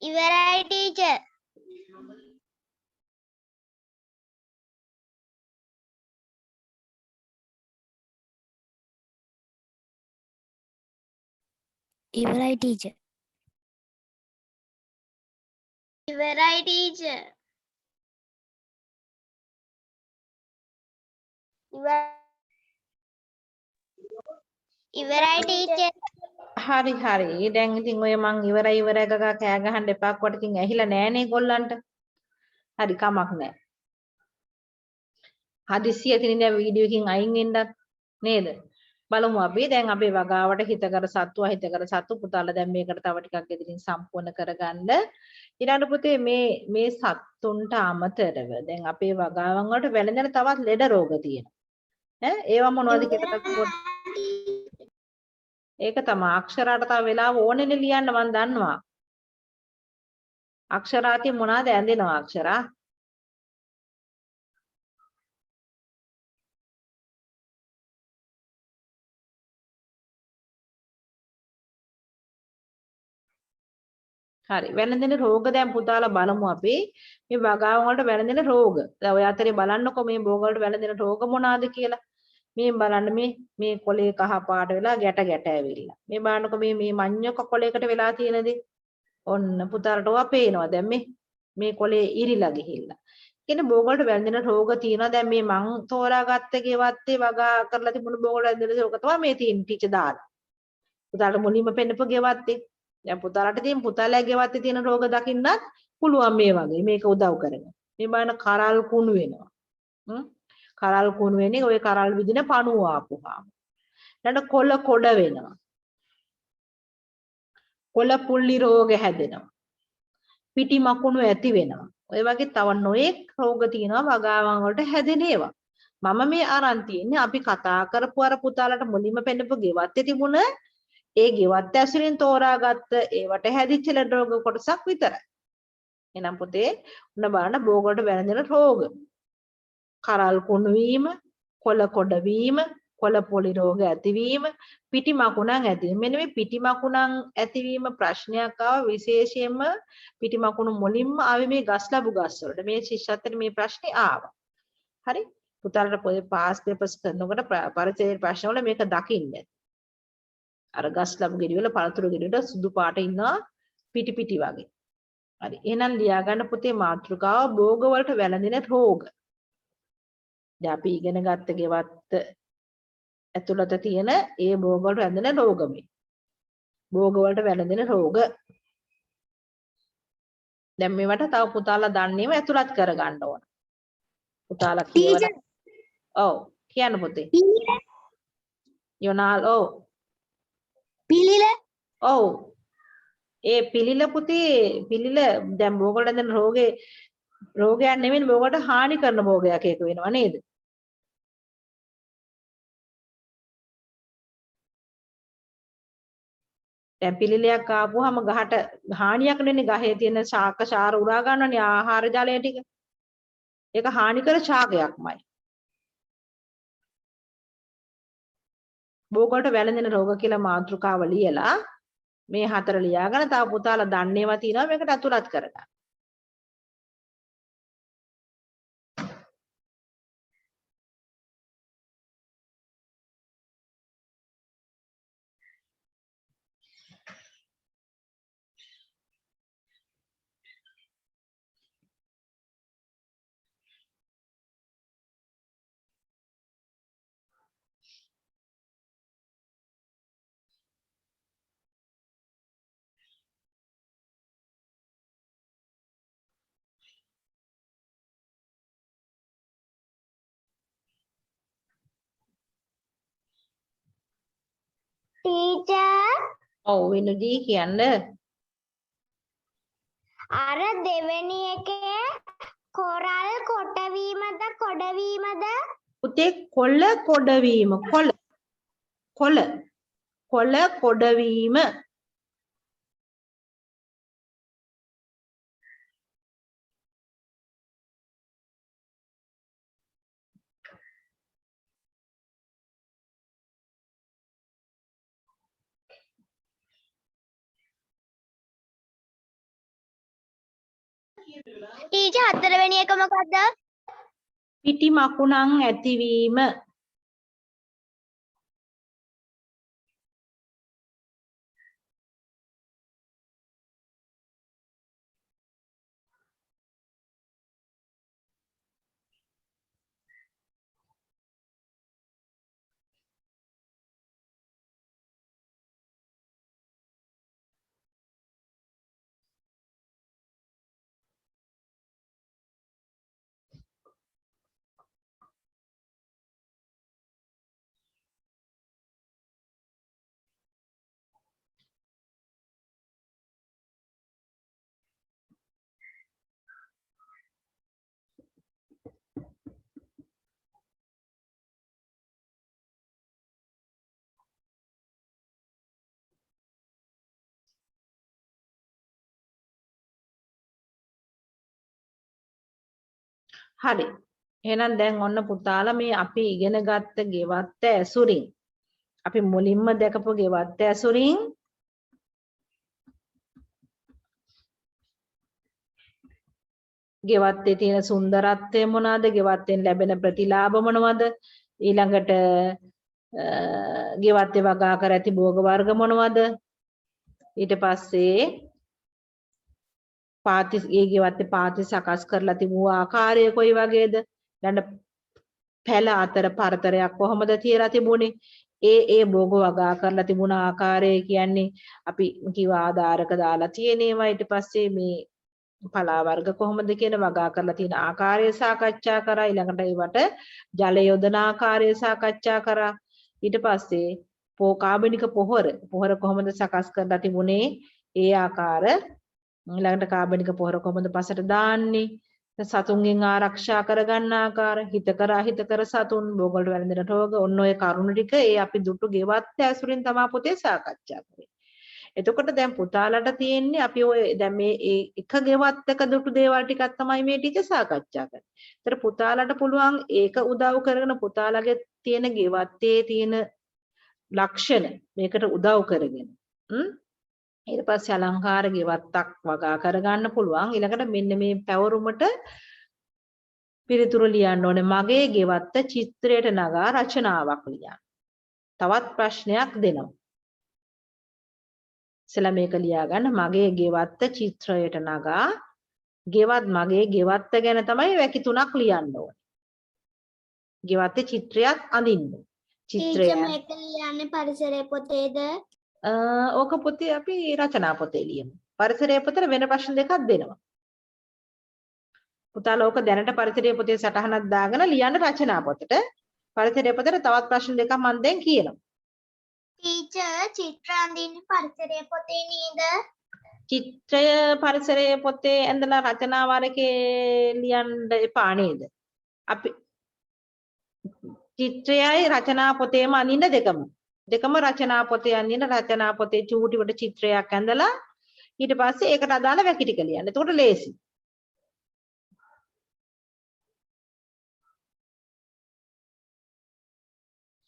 ඉවරයි ටීචර්. ඉවරයි ටීචර්. ඉවරයි ටීචර්. ඉවරයි ටීචර්. හරි හරි. දැන් ඉතින් ඔය මං ඉවරයි ගගා කෑ ගහන්න එපා කොට ඉතින් ඇහිලා නෑනේ ගොල්ලන්ට. හරි කමක් නෑ. හදිස්සිය තිනින් දැන් වීඩියෝ එකකින් අයින් වෙන්නත් නේද? බලමු අපි දැන් අපේ වගාවට හිතකර සත්තු අහිතකර සත්තු පුතාලා දැන් මේකට තව ටිකක් ගෙදරින් සම්පූර්ණ කරගන්න. ඊළඟ පුතේ මේ සත්තුන්ට අමතරව දැන් අපේ වගාවන් වලට වැළඳෙන තවත් ලෙඩ රෝග තියෙනවා. ඈ ඒවා මොනවද කියලා ඒක තමයි අක්ෂරාට තව වෙලාව ඕනෙනේ ලියන්න මම දන්නවා. අක්ෂරාති මොනවාද ඇඳෙනවා අක්ෂරා? හරි වැළඳෙන රෝග දැන් පුතාලා බලමු අපි මේ වගාවන් වලට වැළඳෙන රෝග. දැන් ඔය අතරේ බලන්නකො මේ භෝග වලට වැළඳෙන රෝග මොනවාද කියලා. මේ බලන්න මේ කොලේ කහ පාට වෙලා ගැට ඇවිල්ලා. මේ බලන්නකො මේ මඤ්ඤොක කොලයකට වෙලා තියෙන දේ. ඔන්න පුතාලට ඔවා පේනවා. දැන් මේ කොලේ ඉරිලා ගිහිල්ලා. කියන භෝග වලට වැළඳෙන රෝග තියෙනවා. දැන් මේ මං තෝරාගත්ත ගෙවත්තේ වගා කරලා තිබුණු භෝග වල වැළඳෙන රෝග තමයි මේ තියෙන ටීචර් දාලා. පුතාලට මුලින්ම පෙන්නපු ගෙවත්තේ. දැන් පුතාලට තියෙන පුතාලගේ ගෙවත්තේ තියෙන රෝග දකින්නත් පුළුවන් මේ වගේ. මේක උදව් කරගෙන. මේ බලන්න කරල් කුණු වෙනවා. කරල් කුණු වෙන්නේ ওই කරල් විදින පණුව ආපුවාම. ඊළඟ කොළ කොඩ වෙනවා. කොළ පුල්ලි රෝග හැදෙනවා. පිටි මකුණු ඇති වෙනවා. ඔය වගේ තව නොයෙක් රෝග තියෙනවා වගාවන් වලට හැදෙන ඒවා. මම මේ අරන් තියන්නේ අපි කතා කරපු අර පුතාලට මුලින්ම පෙන්නපු ගෙවත්තේ තිබුණ ඒ ගෙවත්ත ඇසුරින් තෝරාගත්ත ඒවට හැදිච්ච ලෙඩ රෝග කොටසක් විතරයි. එහෙනම් පුතේ උන්න බලන්න භෝග වලට වැළඳෙන රෝග. කරල් කුණු වීම, කොළ කොඩ වීම, කොළ පොලි රෝග ඇතිවීම, පිටි මකුණන් ඇතිවීම. මෙන්න මේ පිටි මකුණන් ඇතිවීම ප්‍රශ්නයක් ආව විශේෂයෙන්ම පිටි මකුණු මුලින්ම ආවේ මේ ගස් ලැබු ගස් වලට. මේ ශිෂ්‍යත්වයට මේ ප්‍රශ්නේ ආවා. හරි? පුතාලට පොතේ පාස් පේපර්ස් කරනකොට පරිචය ප්‍රශ්න වල මේක දකින්න. අර ගස් ලැබු ගෙඩි වල පළතුරු ගෙඩි වල සුදු පාට ඉන්නවා පිටි පිටි වගේ. හරි. එහෙනම් ලියා ගන්න පුතේ මාතෘකාව භෝග වලට වැළඳෙන රෝග. දැන් අපි ඉගෙන ගත්ත ගෙවත්ත ඇතුළත තියෙන ඒ භෝග වලට වැළඳෙන රෝග මේ. භෝග වලට වැළඳෙන රෝග. දැන් මේවට තව පුතාලා දන්නේම ඇතුළත් කරගන්න ඕන. පුතාලා කියවන. ඔව් කියන්න පුතේ. යොනාල් ඔව්. පිළිල ඔව්. ඒ පිළිල පුතේ පිළිල දැන් භෝග වලට වැළඳෙන රෝගයක් නෙමෙයි භෝග වලට හානි කරන භෝගයක් ඒක වෙනවා නේද? දැන් පිළිලයක් ආපුවාම ගහට හානියක් නෙන්නේ ගහේ තියෙන ශාක ශාර උරා ගන්නනේ ආහාර ජලය ටික. ඒක හානිකර ශාකයක්මයි. භෝග වලට වැළඳෙන රෝග කියලා මාතෘකාව ලියලා මේ හතර ලියාගෙන තව පුතාලා දන්නේවා තියෙනවා මේකට අතුලත් කරගන්න. ටීචර් ඔව් වෙනුදී කියන්න. අර දෙවෙනි එකේ කොරල් කොටවීමද කොඩවීමද පුතේ කොළ කොඩවීම කොළ කොඩවීම ටීචර් හතරවෙනි එක මොකද්ද? පිටි මකුණන් ඇතිවීම. හරි. එහෙනම් දැන් ඔන්න පුතාලා මේ අපි ඉගෙන ගත්ත ගෙවත්ත ඇසුරින් අපි මුලින්ම දැකපු ගෙවත්ත ඇසුරින් ගෙවත්තේ තියෙන සුන්දරත්වය මොනවාද? ගෙවත්තෙන් ලැබෙන ප්‍රතිලාභ මොනවද? ඊළඟට ගෙවත්තේ වගා කර ඇති භෝග වර්ග මොනවද? ඊට පස්සේ පාති ඒ ගෙවත්තේ පාති සකස් කරලා තිබූ ආකාරය කොයි වගේද? ඊළඟ පැල අතර පරතරයක් කොහොමද තියලා තිබුණේ? ඒ භෝග වගා කරලා තිබුණ ආකාරය කියන්නේ අපි කිව්ව ආධාරක දාලා තියෙන ඒවා. ඊට පස්සේ මේ පලා වර්ග කොහොමද කියන වගා කරලා තියෙන ආකාරය සාකච්ඡා කරා. ඊළඟට ඒවට ජල යොදන ආකාරය සාකච්ඡා කරා. ඊට පස්සේ කාබනික පොහොර කොහොමද සකස් කරලා තිබුණේ? ඒ ආකාර ඊළඟට කාබනික පොහොර කොහොමද පසට දාන්නේ? සතුන්ගෙන් ආරක්ෂා කරගන්න ආකාර, හිතකර සතුන් බෝගල් වැළඳෙන රෝග, ඔන්න ඔය කරුණු ටික ඒ අපි දුටු ගෙවත්ත ඇසුරින් තමයි පුතේ සාකච්ඡා කරේ. එතකොට දැන් පුතාලට තියෙන්නේ අපි ඔය දැන් මේ එක ගෙවත්තක දුටු දේවල් ටිකක් තමයි මේ ටික සාකච්ඡා කරන්නේ. ඒතර පුතාලට පුළුවන් ඒක උදව් කරගෙන පුතාලගේ තියෙන ගෙවත්තේ තියෙන ලක්ෂණ මේකට උදව් කරගෙන ඊට පස්සේ අලංකාර ගෙවත්තක් වගා කරගන්න පුළුවන්. ඊළඟට මෙන්න මේ පැවරුමට පිළිතුරු ලියන්න ඕනේ. මගේ ගෙවත්ත චිත්‍රයට නගා රචනාවක් ලියන්න. තවත් ප්‍රශ්නයක් දෙනවා. ඉතලා මේක ලියා ගන්න. මගේ ගෙවත්ත චිත්‍රයට නගා මගේ ගෙවත්ත ගැන තමයි වැකි තුනක් ලියන්න ඕනේ. ගෙවත්තේ චිත්‍රයක් අඳින්න. චිත්‍රය මේක ලියන්නේ පරිසරයේ පොතේද? ඕක පොතේ අපි රචනා පොතේ ලියමු. පරිසරයේ පොතේ වෙන ප්‍රශ්න දෙකක් දෙනවා. පුතාලා ඕක දැනට පරිසරයේ පොතේ සටහනක් දාගෙන ලියන්න රචනා පොතට. පරිසරයේ පොතේ තවත් ප්‍රශ්න දෙකක් මම දැන් කියනවා. ටීචර් චිත්‍ර අඳින්නේ පරිසරයේ පොතේ නේද? චිත්‍රය පරිසරයේ පොතේ ඇඳලා රචනා වාරකේ ලියන්න එපා නේද? අපි චිත්‍රයයි රචනා පොතේම අඳින්න දෙකම රචනා පොතේ අඳින්න රචනා පොතේ චූටිවට චිත්‍රයක් ඇඳලා ඊට පස්සේ ඒකට අදාළ වැකි ටික ලියන්න. එතකොට ලේසි.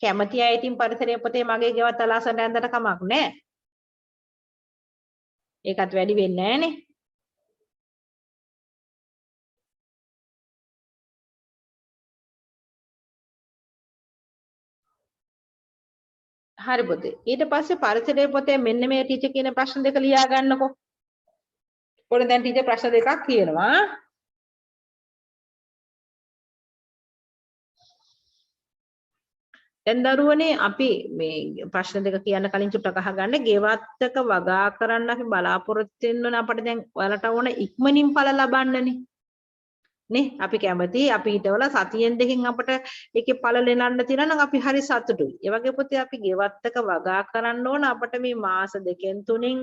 කැමති අය ඉතින් පරිසරයේ පොතේ මගේ ගෙවත් අලාසන ඇඳට කමක් නැහැ. ඒකත් වැඩි වෙන්නේ නැහනේ. හරි පුතේ. ඊට පස්සේ පරිසරයේ පොතේ මෙන්න මේ ටීචර් කියන ප්‍රශ්න දෙක ලියා ගන්නකෝ. ඔන්න දැන් ටීචර් ප්‍රශ්න දෙකක් කියනවා. දැන් දරුවනේ අපි මේ ප්‍රශ්න දෙක කියන්න කලින් චුට්ටක් අහගන්න. ගෙවත්තක වගා කරන්න අපි බලාපොරොත්තු වෙන්න ඕන අපිට දැන් ඔයාලට ඕන ඉක්මනින් ඵල ලබන්නනේ. නේ අපි කැමති අපි හිතවල සතියෙන් දෙකකින් අපිට ඒකේ ඵල ලෙනන්න තියෙනවා නම් අපි හරි සතුටුයි. ඒ වගේ පුතේ අපි ගෙවත්තක වගා කරන්න ඕන අපිට මේ මාස දෙකෙන් තුනෙන්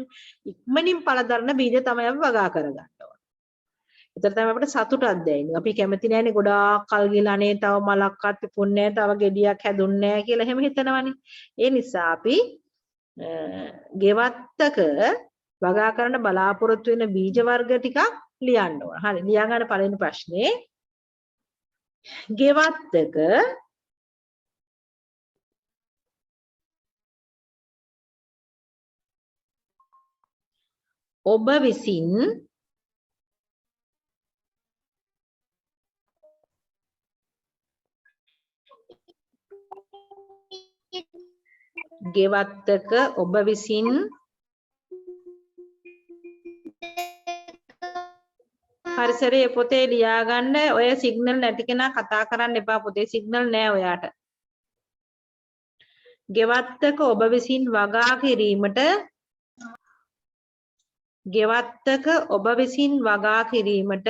ඉක්මනින් ඵල දරන බීජ තමයි අපි වගා කරගන්න ඕන. ඒතර තමයි අපිට සතුටක් දැනෙන්නේ. අපි කැමති නැහැනේ ගොඩාක් කල් ගිහලා අනේ තව මලක්වත් පිපුන්නේ නැහැ, තව ගෙඩියක් හැදුන්නේ නැහැ කියලා එහෙම හිතනවනේ. ඒ නිසා අපි ගෙවත්තක වගා කරන්න බලාපොරොත්තු වෙන බීජ වර්ග ටිකක් ලියන්න ඕන. හරි. ලියා ගන්න පළවෙනි ප්‍රශ්නේ. ගෙවත්තක ඔබ විසින් ගෙවත්තක ඔබ විසින් පරිසරයේ පොතේ ලියා ගන්න. ඔය සිග්නල් නැති කෙනා කතා කරන්න එපා පොතේ සිග්නල් නෑ ඔයාට. ගෙවත්තක ඔබ විසින් වගා කිරීමට ගෙවත්තක ඔබ විසින් වගා කිරීමට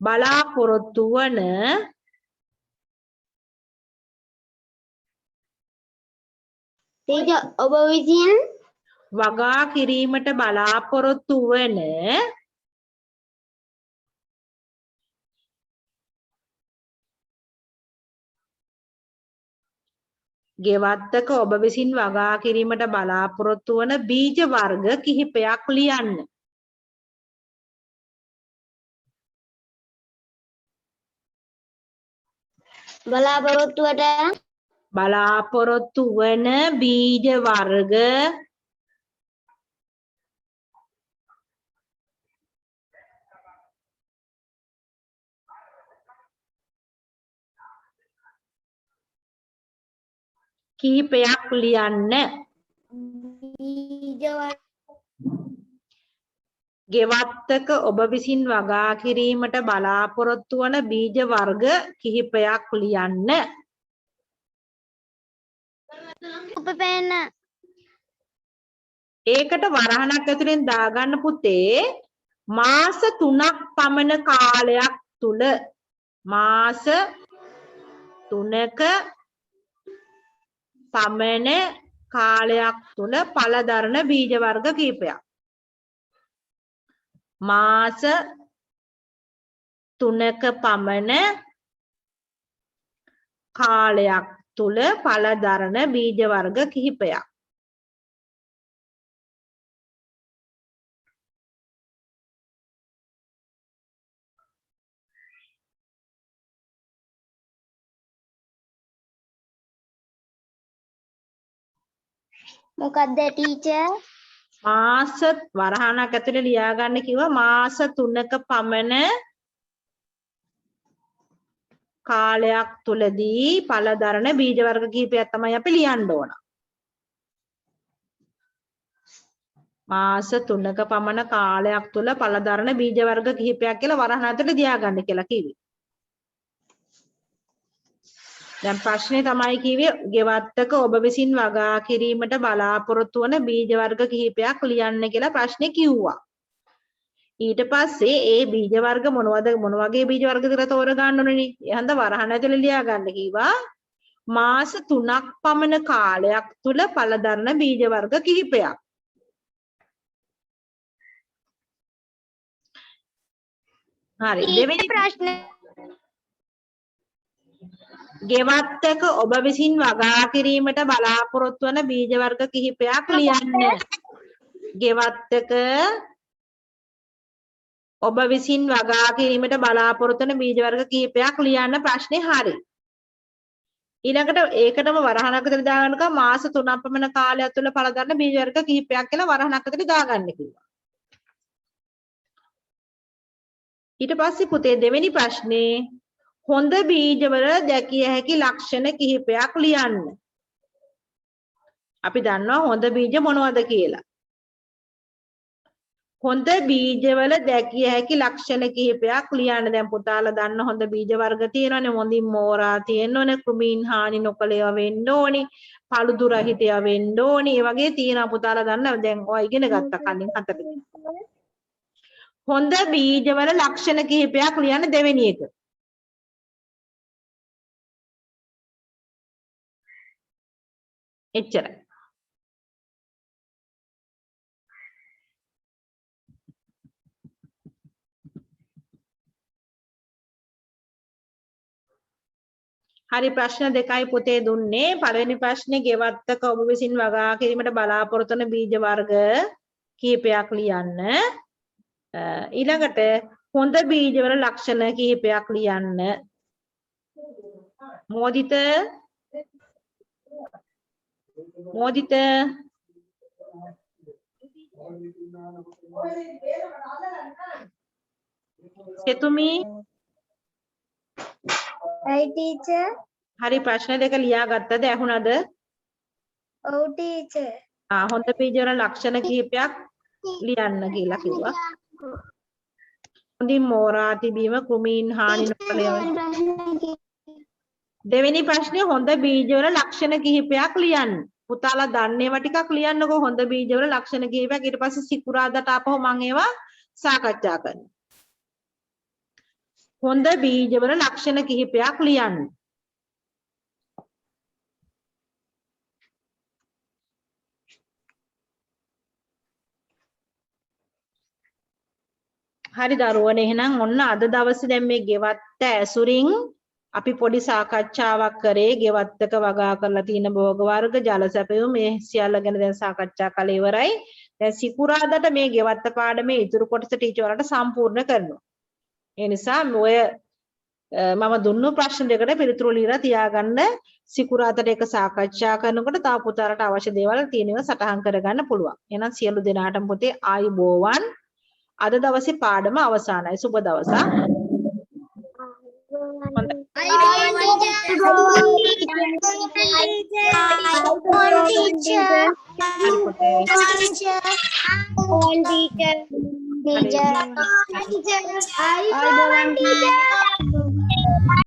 බලාපොරොත්තු වන ටීචර් ඔබ විසින් වගා කිරීමට බලාපොරොත්තු වන ගෙවත්තක ඔබ විසින් වගා කිරීමට බලාපොරොත්තු වන බීජ වර්ග කිහිපයක් ලියන්න. බලාපොරොත්තු වන බීජ වර්ග කිහිපයක් ලියන්න. ගෙවත්තක ඔබ විසින් වගා කිරීමට බලාපොරොත්තු වන බීජ වර්ග කිහිපයක් ලියන්න. උපපේන ඒකට වරහණක් ඇතුලෙන් දාගන්න පුතේ මාස 3ක් පමණ කාලයක් තුල මාස 3ක පමණ කාලයක් තුල පළ දරන බීජ වර්ග කිහිපයක්. මාස 3ක පමණ කාලයක් තුල පළ දරන බීජ වර්ග කිහිපයක්. මොකක්ද ටීචර්? මාස වරහණක් ඇතුලේ ලියා ගන්න කිව්වා මාස 3ක පමණ කාලයක් තුලදී පළ දරන බීජ වර්ග කිහිපයක් තමයි අපි ලියන්න ඕන. මාස 3ක පමණ කාලයක් තුල පළ දරන බීජ වර්ග කිහිපයක් කියලා වරහණ ඇතුලේ ලියා ගන්න කියලා කිව්වේ. දැන් ප්‍රශ්නේ තමයි කිව්වේ ගෙවත්තක ඔබ විසින් වගා කිරීමට බලාපොරොත්තු වන බීජ වර්ග කිහිපයක් ලියන්න කියලා ප්‍රශ්නේ කිව්වා. ඊට පස්සේ ඒ බීජ වර්ග මොන වගේ බීජ වර්ගද කියලා තෝරගන්න ඕනේ. එහෙනම් වරහණ ඇතුලේ ලියා ගන්න කිව්වා මාස 3ක් පමණ කාලයක් තුල පළ දරන බීජ වර්ග කිහිපයක්. හරි දෙවෙනි ප්‍රශ්නේ ගෙවත්තක ඔබ විසින් වගා කිරීමට බලාපොරොත්තු වන බීජ වර්ග කිහිපයක් ලියන්න. ගෙවත්තක ඔබ විසින් වගා කිරීමට බලාපොරොත්තු වන බීජ වර්ග කිහිපයක් ලියන්න ප්‍රශ්නේ හරි. ඊළඟට ඒකටම වරහණක් ඇතුලේ දාගන්නකම මාස 3ක් පමණ කාලයක් තුළ පළ දරන බීජ වර්ග කිහිපයක් කියලා වරහණක් ඇතුලේ දාගන්න කිව්වා. ඊට පස්සේ පුතේ දෙවෙනි ප්‍රශ්නේ හොඳ බීජවල දැකිය හැකි ලක්ෂණ කිහිපයක් ලියන්න. අපි දන්නවා හොඳ බීජ මොනවද කියලා. හොඳ බීජවල දැකිය හැකි ලක්ෂණ කිහිපයක් ලියන්න. දැන් පුතාලා දන්න හොඳ බීජ වර්ග තියෙනවානේ. හොඳින් මෝරා තියෙන්න ඕනේ, කෘමීන් හානි නොකළ ඒවා වෙන්න ඕනේ, පළුදු රහිත ඒවා වෙන්න ඕනේ. ඒ වගේ තියෙනවා පුතාලා දන්නවා. දැන් ඔය ඉගෙන ගත්තා කලින් හතරේ. හොඳ බීජවල ලක්ෂණ කිහිපයක් ලියන්න දෙවෙනි එක. එච්චරයි. හරි ප්‍රශ්න දෙකයි පුතේ දුන්නේ. පළවෙනි ප්‍රශ්නේ ගෙවත්තක ඔබ විසින් වගා කිරීමට බලාපොරොත්තු වන බීජ වර්ග කිහිපයක් ලියන්න. ඊළඟට හොඳ බීජවල ලක්ෂණ කිහිපයක් ලියන්න. මොදිත සෙතුමි right teacher හරි ප්‍රශ්න දෙක ලියා ගත්තද? ඇහුණද? ඔව් ටීචර්. හොඳ බීජ වල ලක්ෂණ කිහිපයක් ලියන්න කියලා කිව්වා. හොඳින් මෝරා තිබීම කෘමීන් හානි නොකළ යුතු. දෙවෙනි ප්‍රශ්නේ හොඳ බීජ වල ලක්ෂණ කිහිපයක් ලියන්න. පුතාලා දන්නේවා ටිකක් ලියන්නකෝ හොඳ බීජ වල ලක්ෂණ කිහිපයක්. ඊට පස්සේ සිකුරාදාට ආපහු මම ඒවා සාකච්ඡා කරනවා. හොඳ බීජ වල ලක්ෂණ කිහිපයක් ලියන්න. හරි දරුවනේ එහෙනම් ඔන්න අද දවසේ දැන් මේ ගෙවත්ත ඇසුරින් අපි පොඩි සාකච්ඡාවක් කරේ ගෙවත්තක වගා කරලා තියෙන භෝග වර්ග ජල සැපයුම් මේ සියල්ල ගැන දැන් සාකච්ඡා කළා ඉවරයි. දැන් සිකුරාදාට මේ ගෙවත්ත පාඩමේ ඉතුරු කොටස ටීචර් වලට සම්පූර්ණ කරනවා. ඒ නිසා ඔය මම දුන්නු ප්‍රශ්න දෙකට පිළිතුරු ලියලා තියාගන්න. සිකුරාදාට ඒක සාකච්ඡා කරනකොට තා පුතාලට අවශ්‍ය දේවල් තියෙනවා සටහන් කරගන්න පුළුවන්. එහෙනම් සියලු දෙනාටම පුතේ ආයුබෝවන්. අද දවසේ පාඩම අවසానයි. සුබ දවසක්. Teacher.